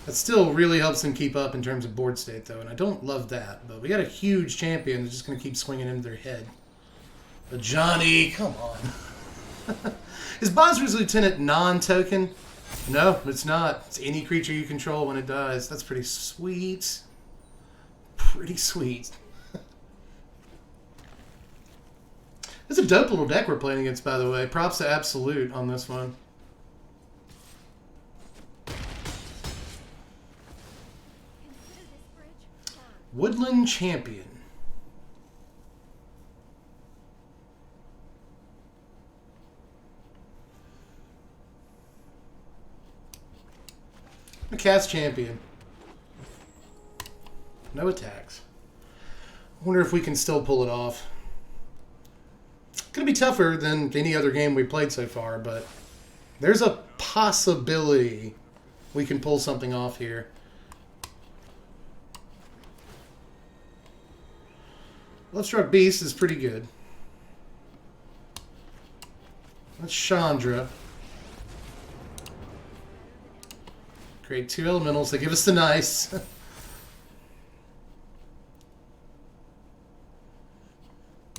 That still really helps them keep up in terms of board state, though, and I don't love that. But we got a huge champion that's just going to keep swinging into their head. But Johnny, come on. Is Bosri's Lieutenant non-token? No, it's not. It's any creature you control when it dies. That's pretty sweet. Pretty sweet. It's a dope little deck we're playing against, by the way. Props to Absolute on this one. Woodland Champion. A cast champion. No attacks. I wonder if we can still pull it off. It's going to be tougher than any other game we played so far, but there's a possibility we can pull something off here. Lovestruck Beast is pretty good. That's Chandra. Create 2 elementals. They give us the nice.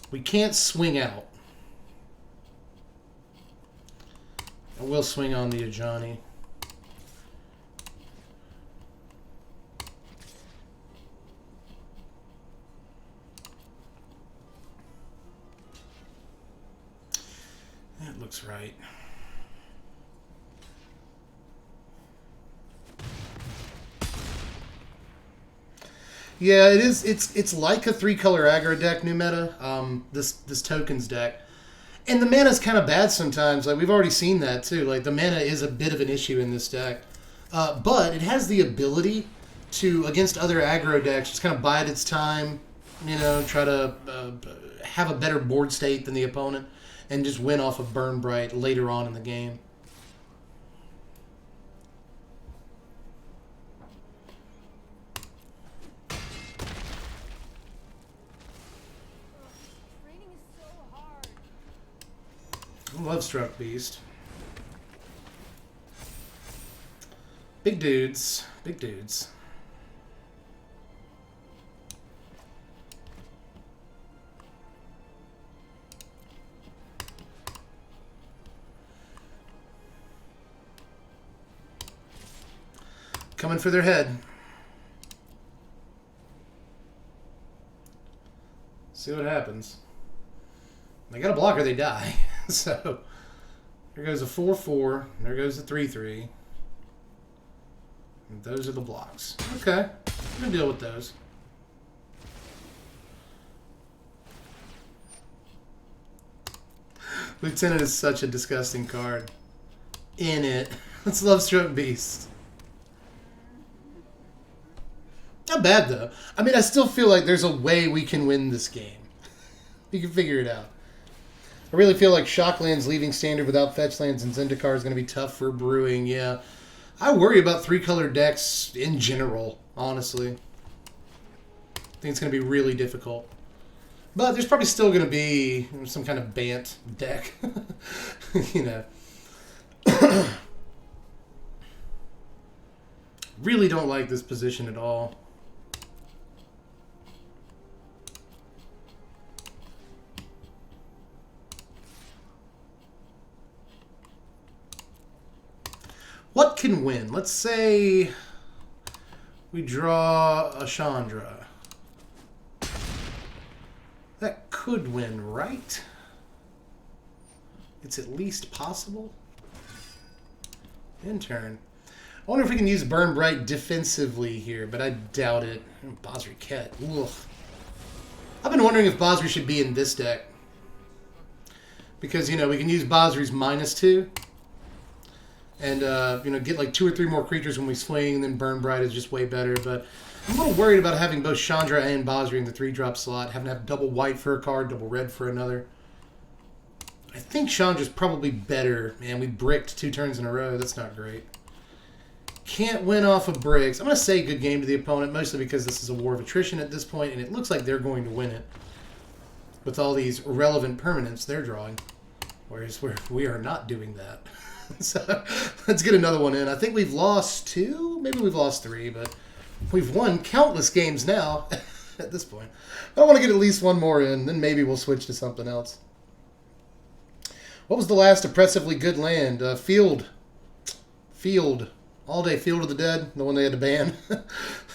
We can't swing out. I will swing on the Ajani. That looks right. Yeah, it is. It's like a 3-color aggro deck, new meta. This tokens deck, and the mana's kind of bad sometimes. Like we've already seen that too. Like the mana is a bit of an issue in this deck, but it has the ability to, against other aggro decks, just kind of bide its time. You know, try to have a better board state than the opponent, and just win off of Burn Bright later on in the game. Lovestruck Beast. Big dudes. Big dudes. Coming for their head. See what happens. They got a blocker, they die. So, there goes a 4-4. There goes a 3-3. And those are the blocks. Okay. I'm going to deal with those. Lieutenant is such a disgusting card. In it. Let's Lovestruck Beast. Not bad, though. I mean, I still feel like there's a way we can win this game. We can figure it out. I really feel like Shocklands leaving standard without fetch lands and Zendikar is going to be tough for brewing, yeah. I worry about 3-color decks in general, honestly. I think it's going to be really difficult. But there's probably still going to be some kind of Bant deck. You know. Really don't like this position at all. What can win? Let's say we draw a Chandra. That could win, right? It's at least possible. In turn. I wonder if we can use Burn Bright defensively here, but I doubt it. Basri Ket. Ugh. I've been wondering if Basri should be in this deck. Because, you know, we can use Basri's -2. And, you know, get like 2 or 3 more creatures when we swing, and then Burn Bright is just way better. But I'm a little worried about having both Chandra and Basri in the 3-drop slot, having to have double white for a card, double red for another. I think Chandra's probably better. Man, we bricked 2 turns in a row. That's not great. Can't win off of bricks. I'm going to say good game to the opponent, mostly because this is a war of attrition at this point, and it looks like they're going to win it with all these irrelevant permanents they're drawing. Whereas we are not doing that. So let's get another one in. I think we've lost 2, maybe we've lost 3, but we've won countless games now at this point. I want to get at least one more in, then maybe we'll switch to something else. What was the last oppressively good land? Field. Field. All Day Field of the Dead, the one they had to ban.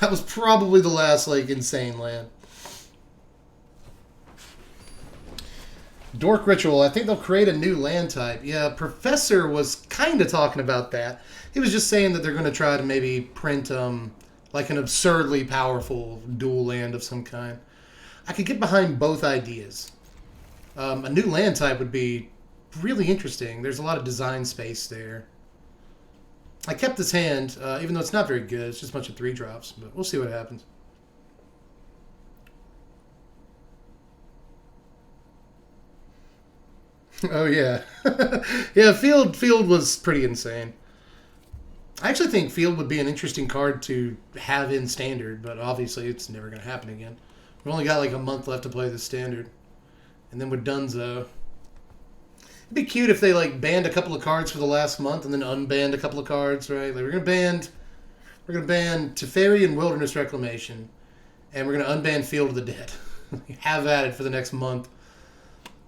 That was probably the last, like, insane land. Dork Ritual. I think they'll create a new land type. Yeah, Professor was kind of talking about that. He was just saying that they're going to try to maybe print, like, an absurdly powerful dual land of some kind. I could get behind both ideas. A new land type would be really interesting. There's a lot of design space there. I kept this hand, even though it's not very good. It's just a bunch of 3-drops, but we'll see what happens. Oh, yeah. Yeah, Field was pretty insane. I actually think Field would be an interesting card to have in Standard, but obviously it's never going to happen again. We've only got like a month left to play the Standard. And then we're donezo. It'd be cute if they like banned a couple of cards for the last month and then unbanned a couple of cards, right? Like we're gonna ban Teferi and Wilderness Reclamation, and we're gonna unban Field of the Dead. Have at it for the next month,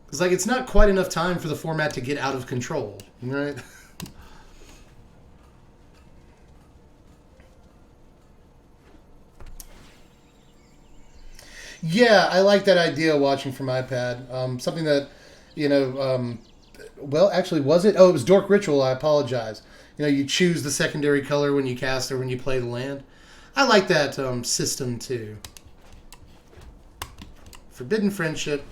because like it's not quite enough time for the format to get out of control, right? Yeah, I like that idea. Watching from iPad, something that you know. Well, actually, was it? Oh, it was Dork Ritual. I apologize. You choose the secondary color when you cast or when you play the land. I like that system, too. Forbidden Friendship.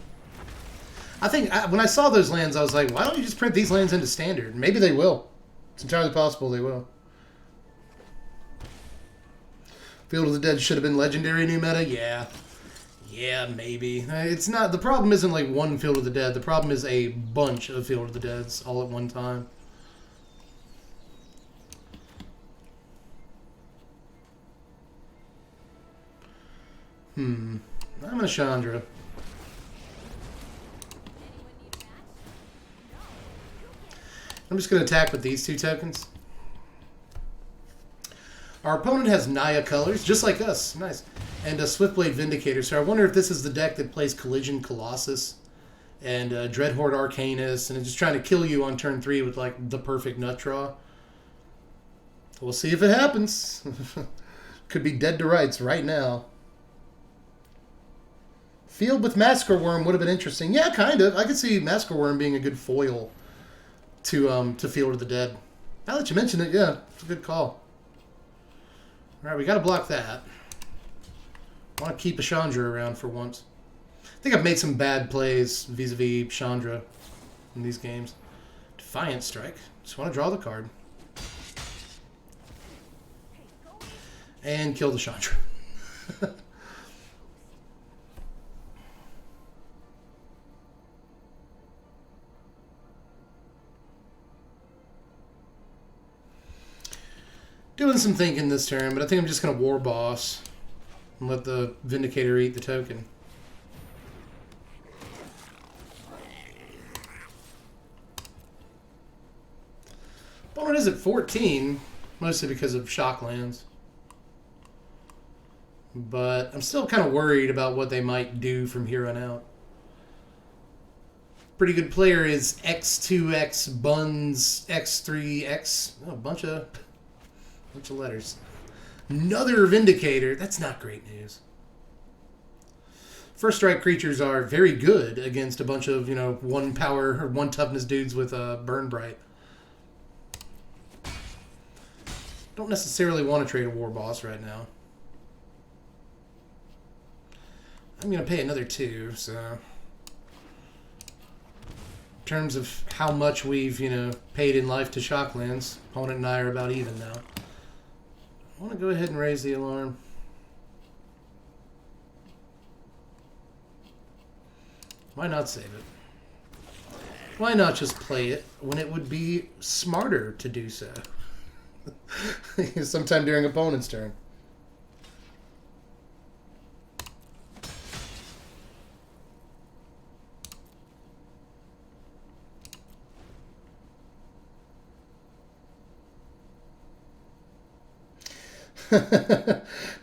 I think when I saw those lands, I was like, why don't you just print these lands into Standard? Maybe they will. It's entirely possible they will. Field of the Dead should have been Legendary new meta? Yeah. Yeah, maybe. It's not. The problem isn't like one Field of the Dead. The problem is a bunch of Field of the Deads all at one time. I'm a Chandra. I'm just going to attack with these 2 tokens. Our opponent has Naya colors, just like us. Nice. And a Swiftblade Vindicator. So I wonder if this is the deck that plays Collision Colossus and Dreadhorde Arcanus, and it's just trying to kill you on turn 3 with like the perfect nut draw. We'll see if it happens. Could be dead to rights right now. Field with Massacre Worm would have been interesting. Yeah, kind of. I could see Massacre Worm being a good foil to Field of the Dead. Now that you mention it, yeah, it's a good call. All right, we got to block that. I want to keep a Chandra around for once. I think I've made some bad plays vis-a-vis Chandra in these games. Defiant Strike. Just want to draw the card. And kill the Chandra. Doing some thinking this turn, but I think I'm just going to War Boss and let the Vindicator eat the token. Opponent is at 14, mostly because of shock lands. But I'm still kind of worried about what they might do from here on out. Pretty good player is X2X Buns X3X. Oh, a bunch of letters. Another Vindicator. That's not great news. First strike creatures are very good against a bunch of, 1 power or 1 toughness dudes with Burn Bright. Don't necessarily want to trade a War Boss right now. I'm going to pay another 2, so... In terms of how much we've, paid in life to Shocklands, opponent and I are about even now. I want to go ahead and raise the alarm. Why not save it? Why not just play it when it would be smarter to do so? Sometime during opponent's turn.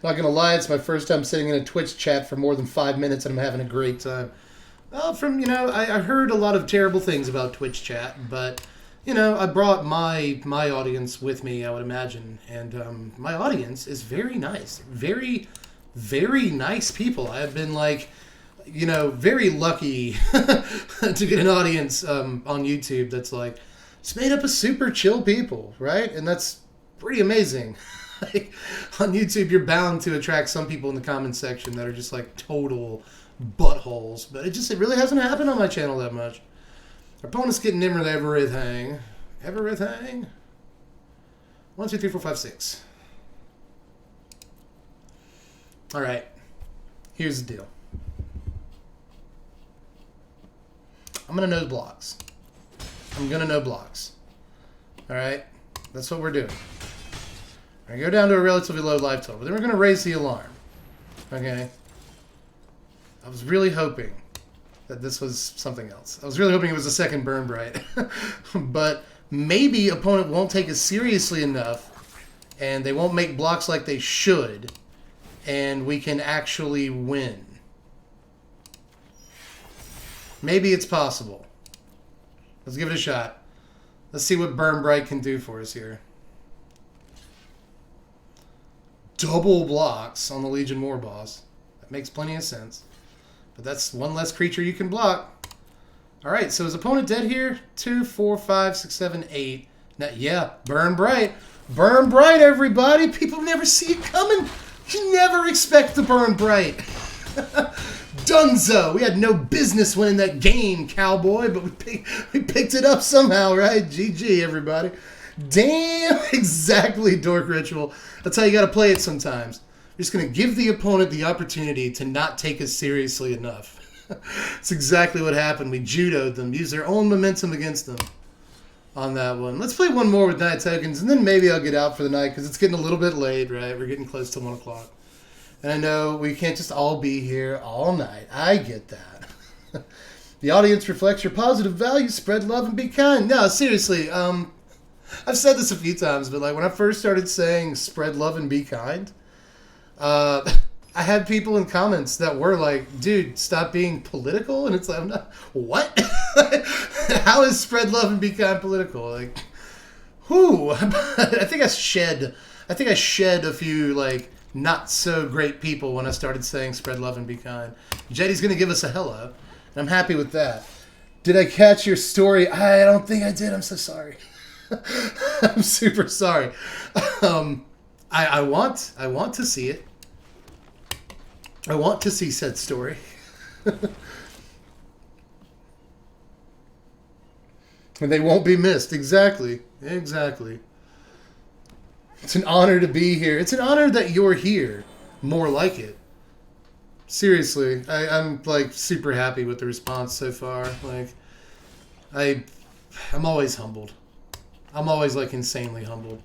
Not gonna lie, it's my first time sitting in a Twitch chat for more than 5 minutes and I'm having a great time. Well, from, you know, I heard a lot of terrible things about Twitch chat, but, you know, I brought my audience with me, I would imagine. And my audience is very nice. Very, very nice people. I've been, like, you know, very lucky to get an audience on YouTube that's, like, it's made up of super chill people, right? And that's pretty amazing. Like, on YouTube, you're bound to attract some people in the comment section that are just, like, total buttholes, but it really hasn't happened on my channel that much. Our opponent's getting in with everything. 1, 2, 3, 4, 5, 6. All right, here's the deal. I'm gonna know blocks. All right, that's what we're doing. We're gonna go down to a relatively low life total, but then we're gonna raise the alarm. Okay. I was really hoping that this was something else. I was really hoping it was a second Burn Bright. But maybe opponent won't take it seriously enough, and they won't make blocks like they should, and we can actually win. Maybe it's possible. Let's give it a shot. Let's see what Burn Bright can do for us here. Double blocks on the Legion War Boss. That makes plenty of sense. But that's one less creature you can block. All right, so is opponent dead here? 2, 4, 5, 6, 7, 8. Now, yeah, Burn Bright. Burn Bright, everybody. People never see it coming. You never expect to Burn Bright. Dunzo. We had no business winning that game, cowboy, but we picked it up somehow, right? GG, everybody. Damn, exactly, Dork Ritual. That's how you got to play it sometimes. We're just going to give the opponent the opportunity to not take us seriously enough. That's exactly what happened. We judoed them, used their own momentum against them on that one. Let's play one more with Naya Tokens, and then maybe I'll get out for the night because it's getting a little bit late, right? We're getting close to 1 o'clock. And I know we can't just all be here all night. I get that. The audience reflects your positive values. Spread love and be kind. No, seriously. I've said this a few times, but like when I first started saying spread love and be kind, I had people in comments that were like, dude, stop being political. And it's like, I'm not, what? How is spread love and be kind political? Like, whoo. I think I shed a few like not so great people when I started saying spread love and be kind. Jetty's going to give us a hello, and I'm happy with that. Did I catch your story? I don't think I did. I'm so sorry. I'm super sorry. I want to see it. I want to see said story. And they won't be missed. Exactly. Exactly. It's an honor to be here. It's an honor that you're here. More like it. Seriously. I'm like super happy with the response so far. Like I'm always humbled. I'm always like insanely humbled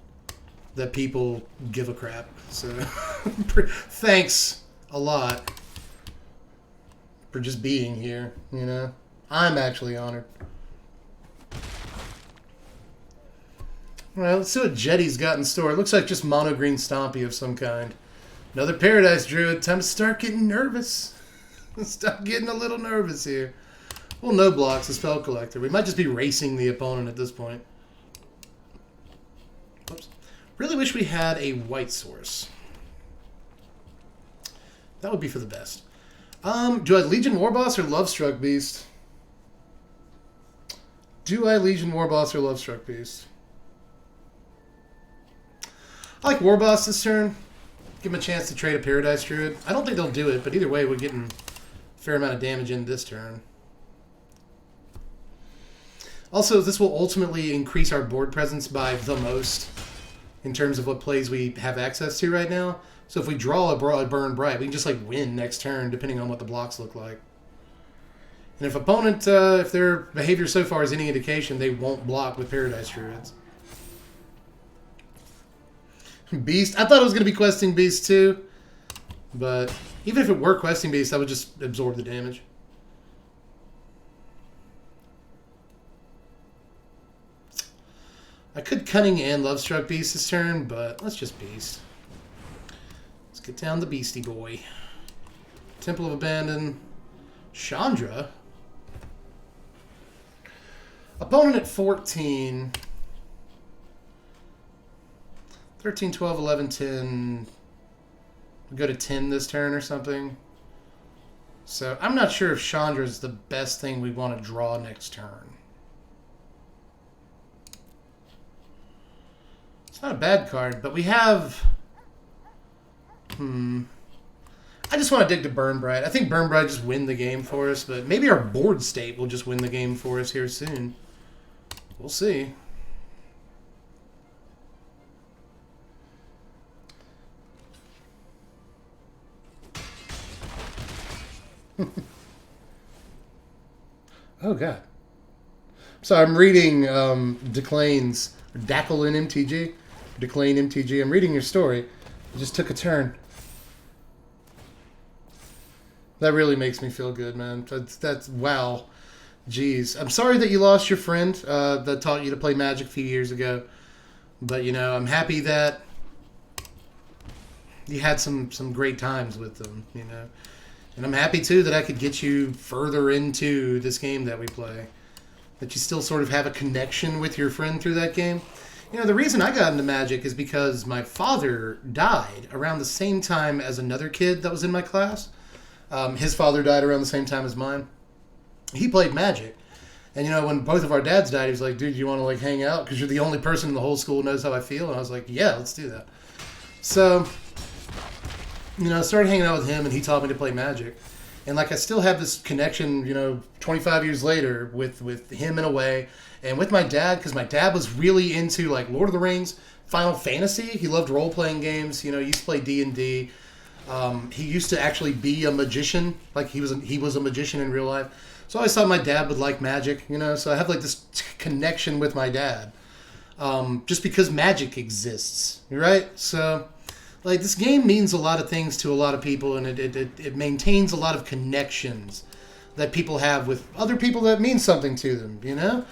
that people give a crap. So thanks a lot for just being here, you know? I'm actually honored. All right, let's see what Jetty's got in store. It looks like just mono green Stompy of some kind. Another Paradise Druid. Time to start getting nervous. Stop getting a little nervous here. Well, no blocks, a Spell Collector. We might just be racing the opponent at this point. Oops. Really wish we had a white source. That would be for the best. Do I Legion Warboss or Lovestruck Beast? Do I Legion Warboss or Lovestruck Beast? I like Warboss this turn. Give him a chance to trade a Paradise Druid. I don't think they'll do it, but either way, we're getting a fair amount of damage in this turn. Also, this will ultimately increase our board presence by the most in terms of what plays we have access to right now. So if we draw a Burn Bright, we can just like win next turn depending on what the blocks look like. And if opponent, if their behavior so far is any indication, they won't block with Paradise Druids. Beast. I thought it was going to be Questing Beast too. But even if it were Questing Beast, I would just absorb the damage. I could Cunning and Lovestruck Beast this turn, but let's just Beast. Let's get down the Beastie Boy. Temple of Abandon. Chandra. Opponent at 14. 13, 12, 11, 10. We go to 10 this turn or something. So I'm not sure if Chandra is the best thing we want to draw next turn. It's not a bad card, but we have... I just want to dig to Burn Bright. I think Burn Bright just win the game for us, but maybe our board state will just win the game for us here soon. We'll see. Oh, God. So I'm reading Declane's Dackle in MTG. Declane MTG. I'm reading your story. It just took a turn. That really makes me feel good, man. That's wow. Jeez. I'm sorry that you lost your friend that taught you to play Magic a few years ago. But, you know, I'm happy that you had some great times with them, you know. And I'm happy, too, that I could get you further into this game that we play. That you still sort of have a connection with your friend through that game. You know, the reason I got into Magic is because my father died around the same time as another kid that was in my class. His father died around the same time as mine. He played Magic. And, you know, when both of our dads died, he was like, dude, you want to, like, hang out? Because you're the only person in the whole school who knows how I feel. And I was like, yeah, let's do that. So, you know, I started hanging out with him, and he taught me to play Magic. And, like, I still have this connection, you know, 25 years later with him in a way. And with my dad, because my dad was really into, like, Lord of the Rings, Final Fantasy. He loved role-playing games. You know, he used to play D&D. He used to actually be a magician. Like, he was a magician in real life. So I always thought my dad would like Magic, you know. So I have, like, this connection with my dad. Just because Magic exists, right? So, like, this game means a lot of things to a lot of people, and it maintains a lot of connections that people have with other people that mean something to them, you know?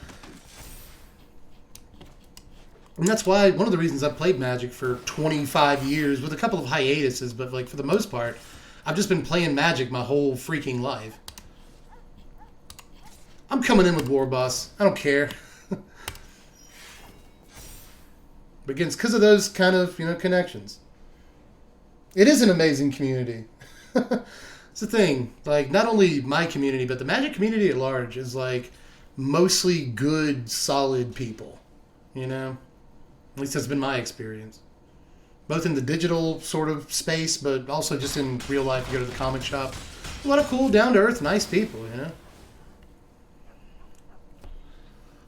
And that's why, one of the reasons I've played Magic for 25 years, with a couple of hiatuses, but, like, for the most part, I've just been playing Magic my whole freaking life. I'm coming in with War Boss. I don't care. But again, it's because of those kind of, you know, connections. It is an amazing community. It's the thing. Like, not only my community, but the Magic community at large is, like, mostly good, solid people. You know? At least that's been my experience. Both in the digital sort of space, but also just in real life. You go to the comic shop. A lot of cool, down-to-earth, nice people, you know?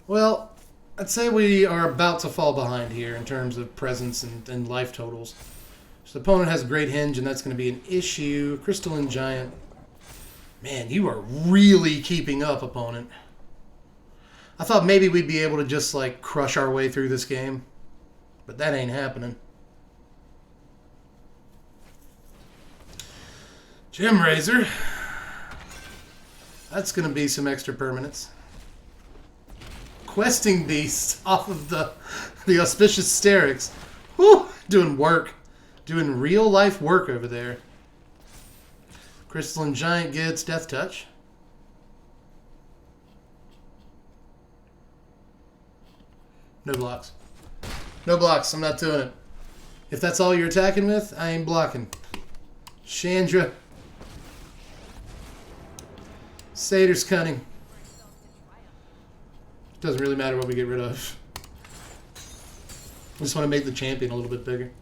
Well, I'd say we are about to fall behind here in terms of presence and life totals. So the opponent has a great hinge, and that's going to be an issue. Crystalline Giant. Man, you are really keeping up, opponent. I thought maybe we'd be able to just, like, crush our way through this game. But that ain't happening. Gem Razor. That's going to be some extra permanents. Questing Beast off of the Auspicious Sterix. Whew, doing work. Doing real life work over there. Crystalline Giant gets Death Touch. No blocks. No blocks. I'm not doing it. If that's all you're attacking with, I ain't blocking. Chandra. Satyr's Cunning. Doesn't really matter what we get rid of. I just want to make the champion a little bit bigger.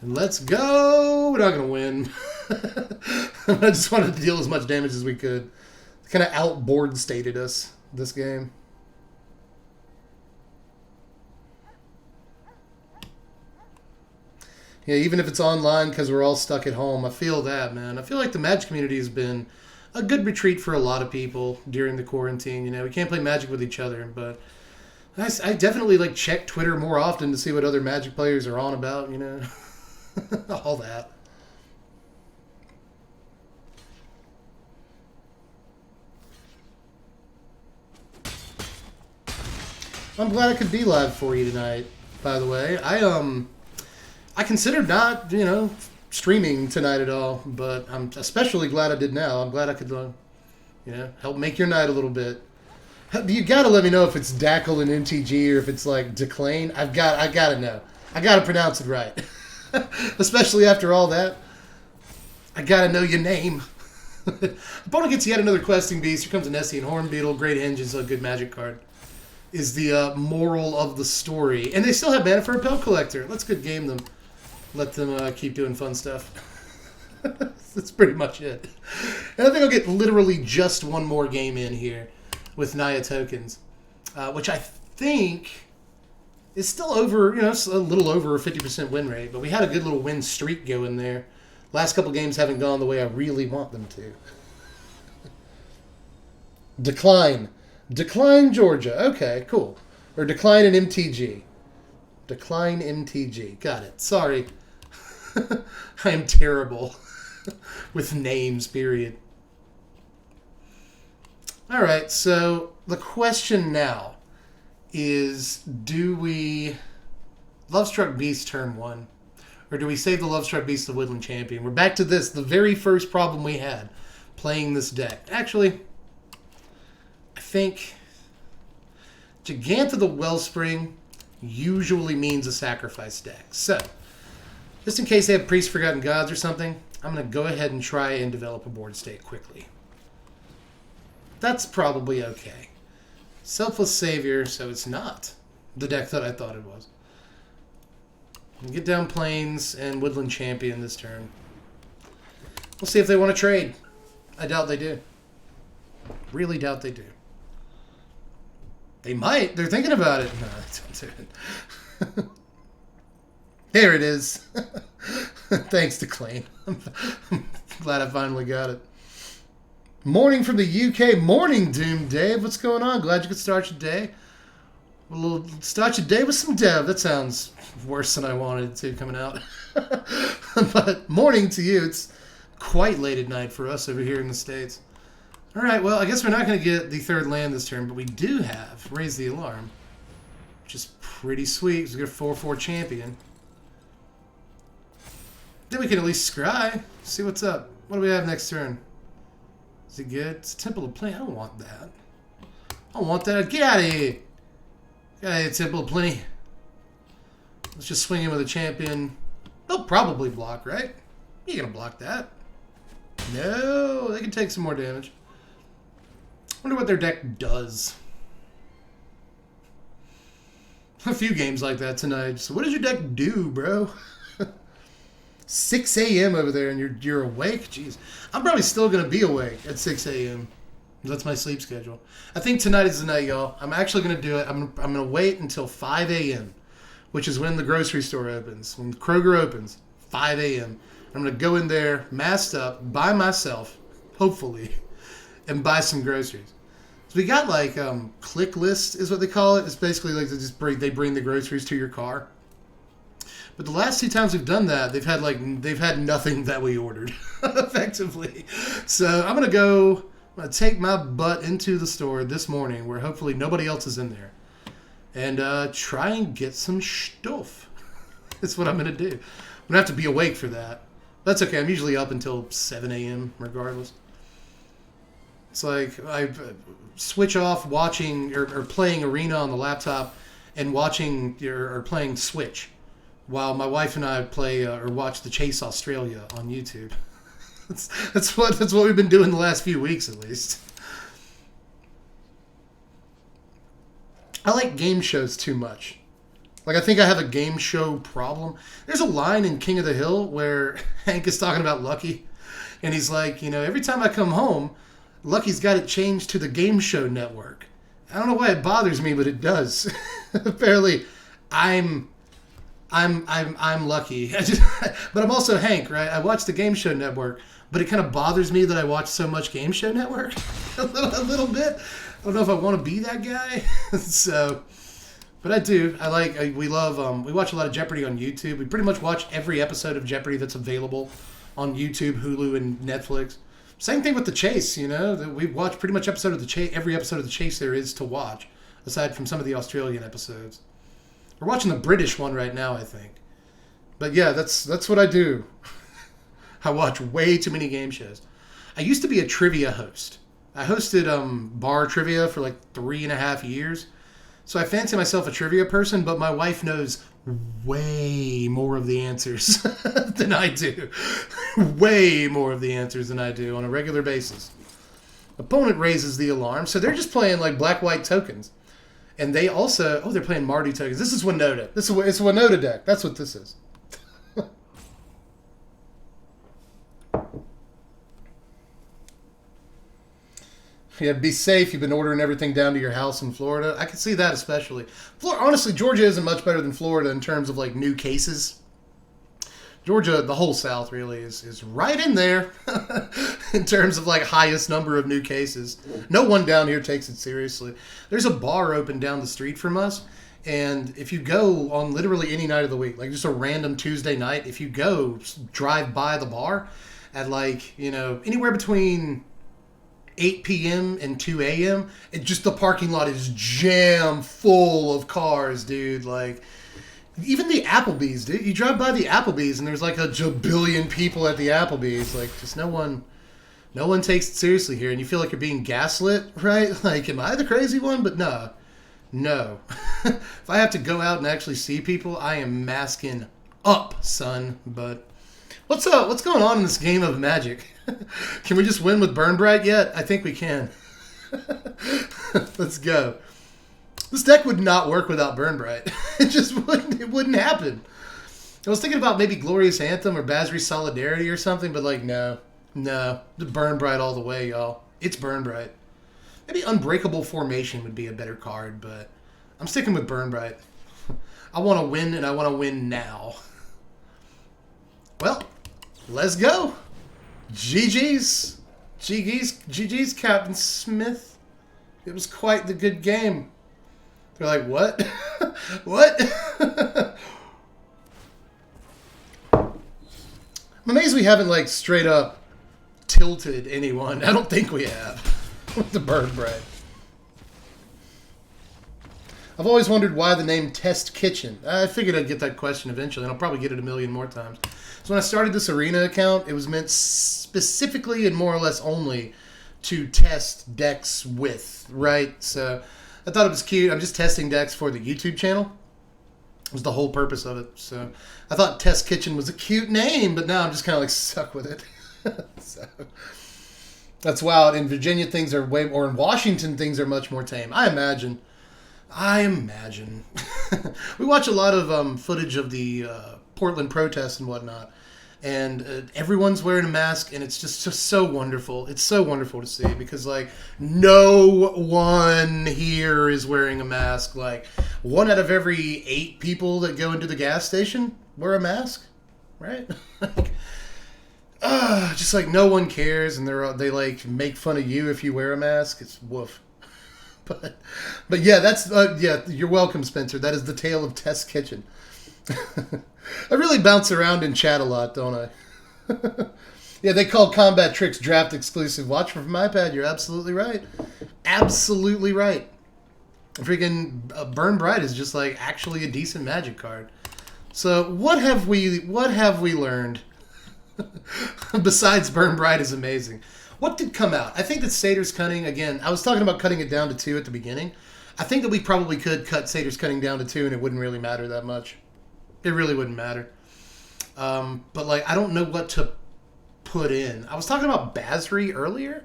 And let's go! We're not going to win. I just wanted to deal as much damage as we could. Kind of outboard stated us this game. Yeah, even if it's online because we're all stuck at home, I feel that, man. I feel like the Magic community has been a good retreat for a lot of people during the quarantine. You know, we can't play Magic with each other, but I definitely, like, check Twitter more often to see what other Magic players are on about, you know. All that. I'm glad I could be live for you tonight, by the way. I considered not, you know, streaming tonight at all, but I'm especially glad I did now. I'm glad I could, help make your night a little bit. You gotta let me know if it's Dackle and MTG or if it's like Declane. I gotta know. I gotta pronounce it right. Especially after all that. I gotta know your name. Opponent gets yet another questing beast. Here comes an Nessian Hornbeetle. Great Engine's a good magic card. Is the moral of the story. And they still have mana for a Pelt Collector. Let's good game them. Let them keep doing fun stuff. That's pretty much it. And I think I'll get literally just one more game in here with Naya Tokens, which I think is still over, it's a little over a 50% win rate, but we had a good little win streak going there. Last couple games haven't gone the way I really want them to. Decline. Decline Georgia. Okay, cool. Or decline in MTG. Decline MTG. Got it. Sorry. I am terrible with names, period. All right, so the question now is, do we Lovestruck Beast turn 1? Or do we save the Lovestruck Beast the Woodland Champion? We're back to this, the very first problem we had playing this deck. Actually, I think Giganta the Wellspring usually means a sacrifice deck. So, just in case they have Priest Forgotten Gods or something, I'm going to go ahead and try and develop a board state quickly. That's probably okay. Selfless Savior, so it's not the deck that I thought it was. Get down Plains and Woodland Champion this turn. We'll see if they want to trade. I doubt they do. Really doubt they do. They might. They're thinking about it. No, don't do it. There it is. Thanks to Clay. I'm glad I finally got it. Morning from the UK. Morning, Doom Dave. What's going on? Glad you could start your day. Start your day with some dev. That sounds worse than I wanted it to coming out. But morning to you. It's quite late at night for us over here in the States. All right, well, I guess we're not going to get the third land this turn, but we do have Raise the Alarm, which is pretty sweet. We get a 4/4 champion. Then we can at least scry. See what's up. What do we have next turn? Is it good? It's a Temple of Plenty. I don't want that. I don't want that. Get out of here. Get out of here, Temple of Plenty. Let's just swing in with a champion. They'll probably block, right? You're going to block that. No, they can take some more damage. Wonder what their deck does. A few games like that tonight. So what does your deck do, bro? 6 a.m. over there and you're awake? Jeez. I'm probably still going to be awake at 6 a.m. That's my sleep schedule. I think tonight is the night, y'all. I'm actually going to do it. I'm going to wait until 5 a.m., which is when the grocery store opens. When Kroger opens, 5 a.m. I'm going to go in there, masked up, by myself, hopefully, and buy some groceries. So we got like click list is what they call it. It's basically like they bring the groceries to your car. But the last 2 times we've done that, they've had nothing that we ordered, effectively. So I'm gonna take my butt into the store this morning, where hopefully nobody else is in there, and try and get some stuff. That's what I'm gonna do. I'm gonna have to be awake for that. That's okay. I'm usually up until 7 a.m. regardless. It's like I switch off watching or playing Arena on the laptop and watching or playing Switch, while my wife and I play or watch The Chase Australia on YouTube. that's what we've been doing the last few weeks, at least. I like game shows too much. Like, I think I have a game show problem. There's a line in King of the Hill where Hank is talking about Lucky, and he's like, every time I come home, Lucky's got it changed to the Game Show Network. I don't know why it bothers me, but it does. Apparently, I'm Lucky. But I'm also Hank, right? I watch the Game Show Network, but it kind of bothers me that I watch so much Game Show Network. a little bit. I don't know if I want to be that guy. So, but I do. We watch a lot of Jeopardy on YouTube. We pretty much watch every episode of Jeopardy that's available on YouTube, Hulu, and Netflix. Same thing with The Chase, we watch pretty much every episode of The Chase there is to watch, aside from some of the Australian episodes. We're watching the British one right now, I think. But yeah, that's what I do. I watch way too many game shows. I used to be a trivia host. I hosted bar trivia for like 3.5 years. So I fancy myself a trivia person, but my wife knows way more of the answers than I do. Way more of the answers than I do on a regular basis. Opponent raises the alarm. So they're just playing like black-white tokens. And they also... Oh, they're playing Mardu tokens. This is Winota. It's a Winota deck. That's what this is. Yeah, be safe. You've been ordering everything down to your house in Florida. I can see that especially. Honestly, Georgia isn't much better than Florida in terms of like new cases. Georgia, the whole South really is right in there in terms of like highest number of new cases. No one down here takes it seriously. There's a bar open down the street from us. And if you go on literally any night of the week, like just a random Tuesday night, if you go drive by the bar at like, you know, anywhere between 8 p.m. and 2 a.m., just the parking lot is jam full of cars, dude. Like, even the Applebee's, dude. You drive by the Applebee's and there's like a jabillion people at the Applebee's. Like, just no one takes it seriously here. And you feel like you're being gaslit, right? Like, am I the crazy one? But no. If I have to go out and actually see people, I am masking up, son. But what's up? What's going on in this game of Magic? Can we just win with Burn Bright yet? I think we can. Let's go. This deck would not work without Burn Bright. It wouldn't happen. I was thinking about maybe Glorious Anthem or Basri Solidarity or something, but like, no. Burn Bright all the way, y'all. It's Burn Bright. Maybe Unbreakable Formation would be a better card, but I'm sticking with Burn Bright. I want to win, and I want to win now. Well, let's go. GG's, Captain Smith. It was quite the good game. They're like, what? What? I'm amazed we haven't, like, straight up tilted anyone. I don't think we have with the Burn Bright. I've always wondered why the name Test Kitchen. I figured I'd get that question eventually, and I'll probably get it a million more times. So when I started this Arena account, it was meant specifically and more or less only to test decks with, right? So I thought it was cute. I'm just testing decks for the YouTube channel. It was the whole purpose of it. So I thought Test Kitchen was a cute name, but now I'm just kind of like stuck with it. So that's wild. In Virginia, things are way more. In Washington, things are much more tame. I imagine. We watch a lot of footage of the Portland protests and whatnot, and everyone's wearing a mask, and it's just so wonderful. It's so wonderful to see because, like, no one here is wearing a mask. Like, 1 out of every 8 people that go into the gas station wear a mask, right? Just like no one cares, and they like make fun of you if you wear a mask. It's woof. But yeah, that's yeah. You're welcome, Spencer. That is the tale of Test Kitchen. I really bounce around in chat a lot, don't I? Yeah, they call Combat Tricks draft exclusive. Watch from my iPad. You're absolutely right. Absolutely right. Freaking Burn Bright is just like actually a decent Magic card. So what have we learned? Besides Burn Bright is amazing. What did come out? I think that Satyr's Cunning, again, I was talking about cutting it down to 2 at the beginning. I think that we probably could cut Satyr's Cunning down to 2 and it wouldn't really matter that much. It really wouldn't matter. But, like, I don't know what to put in. I was talking about Basri earlier,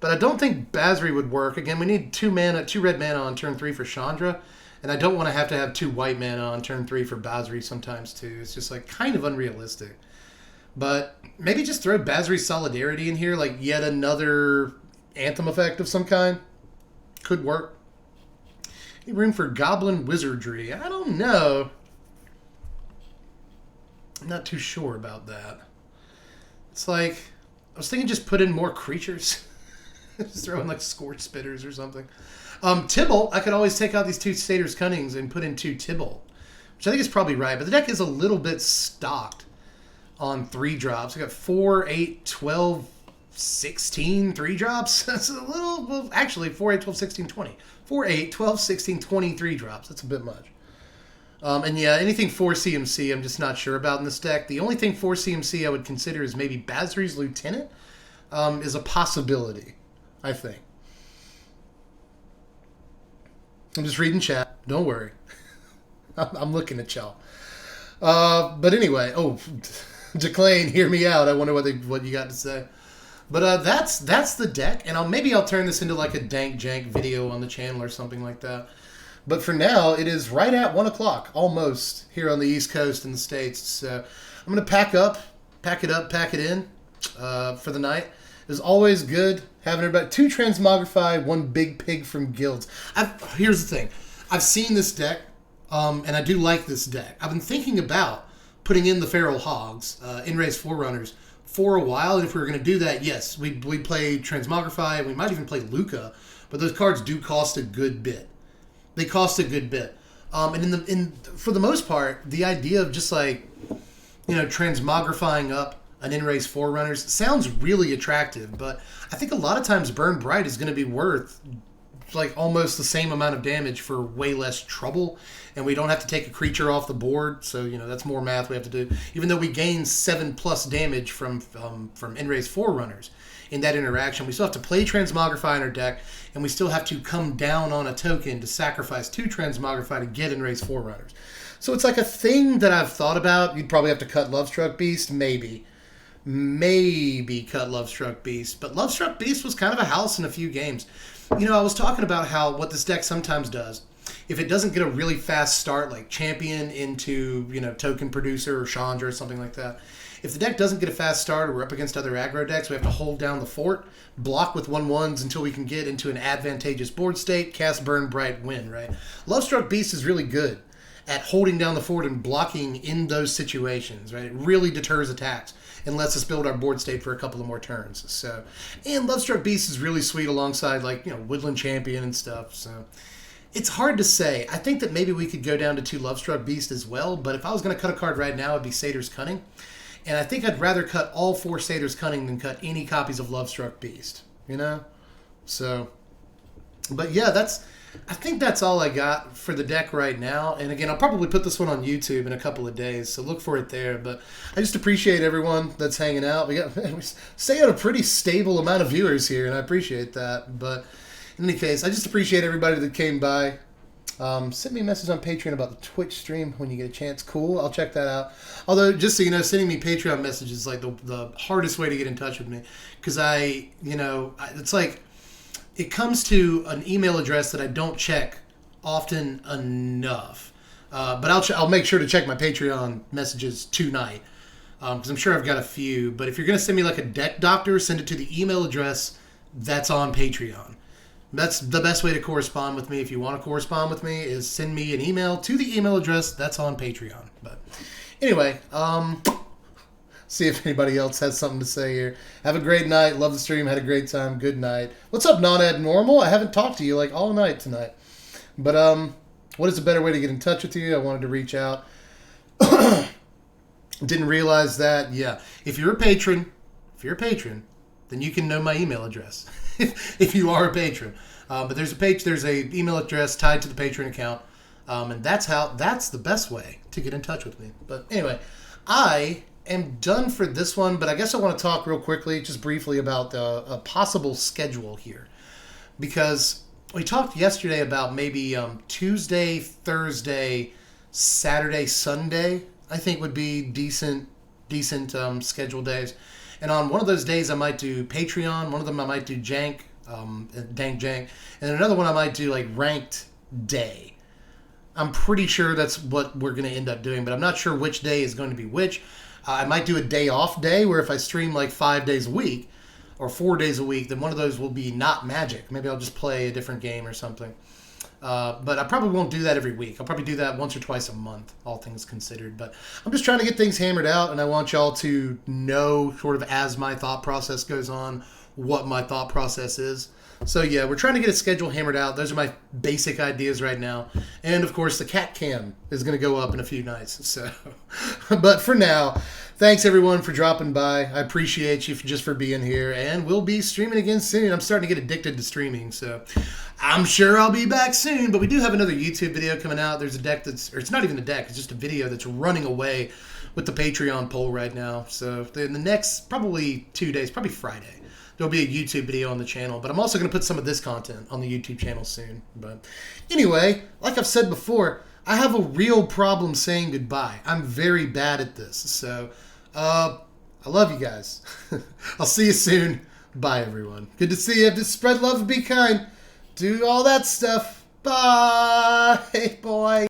but I don't think Basri would work. Again, we need 2 red mana on turn 3 for Chandra, and I don't want to have 2 white mana on turn 3 for Basri sometimes, too. It's just, like, kind of unrealistic. But maybe just throw Basri Solidarity in here, like yet another Anthem effect of some kind. Could work. Any room for Goblin Wizardry? I don't know. I'm not too sure about that. It's like, I was thinking just put in more creatures. Just throw in like Scorch Spitters or something. Tibble, I could always take out these 2 Satyr's Cunnings and put in 2 Tibble, which I think is probably right. But the deck is a little bit stocked on 3 drops. I got 4, 8, 12, 16 3 drops. That's a little, well, actually 4, 8, 12, 16, 20. 4, 8, 12, 16, 23 drops. That's a bit much. And yeah, anything 4 CMC I'm just not sure about in this deck. The only thing 4 CMC I would consider is maybe Basri's Lieutenant is a possibility, I think. I'm just reading chat. Don't worry. I'm looking at y'all. But anyway, Declane, hear me out. I wonder what you got to say. But that's the deck, and maybe I'll turn this into like a dank jank video on the channel or something like that. But for now, it is right at 1 o'clock, almost, here on the East Coast in the States. So I'm going to pack it up, pack it in for the night. It was always good having everybody. 2 Transmogrify, 1 Big Pig from Guilds. Here's the thing. I've seen this deck, and I do like this deck. I've been thinking about putting in the Feral Hogs, in-race Forerunners, for a while. And if we were going to do that, yes, we play Transmogrify. We might even play Luca. But those cards do cost a good bit. They cost a good bit, and for the most part, the idea of just like, transmogrifying up an in-race Forerunners sounds really attractive. But I think a lot of times Burn Bright is going to be worth like almost the same amount of damage for way less trouble, and we don't have to take a creature off the board. So that's more math we have to do. Even though we gain 7+ damage from in-race Forerunners in that interaction, we still have to play Transmogrify in our deck. And we still have to come down on a token to sacrifice 2 Transmogrify to get in-race Forerunners. So it's like a thing that I've thought about. You'd probably have to cut Lovestruck Beast, maybe. Maybe cut Lovestruck Beast. But Lovestruck Beast was kind of a house in a few games. I was talking about what this deck sometimes does. If it doesn't get a really fast start, like Champion into, Token Producer or Chandra or something like that. If the deck doesn't get a fast start, or we're up against other aggro decks, we have to hold down the fort, block with 1/1s until we can get into an advantageous board state, cast Burn Bright, win, right? Lovestruck Beast is really good at holding down the fort and blocking in those situations, right? It really deters attacks and lets us build our board state for a couple of more turns. So, and Lovestruck Beast is really sweet alongside like, Woodland Champion and stuff. So it's hard to say. I think that maybe we could go down to 2 Lovestruck Beast as well, but if I was going to cut a card right now, it'd be Satyr's Cunning. And I think I'd rather cut all 4 Satyr's Cunning than cut any copies of Lovestruck Beast, So, but yeah, I think that's all I got for the deck right now. And again, I'll probably put this one on YouTube in a couple of days, so look for it there. But I just appreciate everyone that's hanging out. We stay at a pretty stable amount of viewers here, and I appreciate that. But in any case, I just appreciate everybody that came by. Send me a message on Patreon about the Twitch stream when you get a chance. Cool, I'll check that out. Although, just so you know, sending me Patreon messages is like the hardest way to get in touch with me, because it's like it comes to an email address that I don't check often enough. But I'll make sure to check my Patreon messages tonight, because I'm sure I've got a few. But if you're gonna send me like a deck doctor, send it to the email address that's on Patreon. That's the best way to correspond with me. If you want to correspond with me, is send me an email to the email address that's on Patreon. But anyway, see if anybody else has something to say here. Have a great night. Love the stream. Had a great time. Good night. What's up, non-abnormal? I haven't talked to you like all night tonight. But what is a better way to get in touch with you? I wanted to reach out. Didn't realize that. Yeah, if you're a patron, then you can know my email address. If you are a patron, but there's a email address tied to the Patreon account, and that's the best way to get in touch with me. But anyway, I am done for this one, but I guess I want to talk real quickly, just briefly, about a possible schedule here, because we talked yesterday about maybe Tuesday, Thursday, Saturday, Sunday. I think would be decent schedule days. And on one of those days, I might do Patreon. One of them I might do Dank Jank. And then another one I might do like Ranked Day. I'm pretty sure that's what we're going to end up doing, but I'm not sure which day is going to be which. I might do a day off day where if I stream like 5 days a week or 4 days a week, then one of those will be not Magic. Maybe I'll just play a different game or something. But I probably won't do that every week. I'll probably do that once or twice a month, all things considered. But I'm just trying to get things hammered out, and I want y'all to know, sort of as my thought process goes on, what my thought process is. So yeah, we're trying to get a schedule hammered out. Those are my basic ideas right now. And of course, the cat cam is going to go up in a few nights. So, but for now, thanks everyone for dropping by. I appreciate you just for being here, and we'll be streaming again soon. I'm starting to get addicted to streaming, so I'm sure I'll be back soon. But we do have another YouTube video coming out. There's a deck or it's not even a deck, it's just a video that's running away with the Patreon poll right now. So in the next probably 2 days, probably Friday, there'll be a YouTube video on the channel. But I'm also going to put some of this content on the YouTube channel soon. But anyway, like I've said before, I have a real problem saying goodbye. I'm very bad at this. So, I love you guys. I'll see you soon. Bye, everyone. Good to see you. Just spread love and be kind. Do all that stuff. Bye, boy.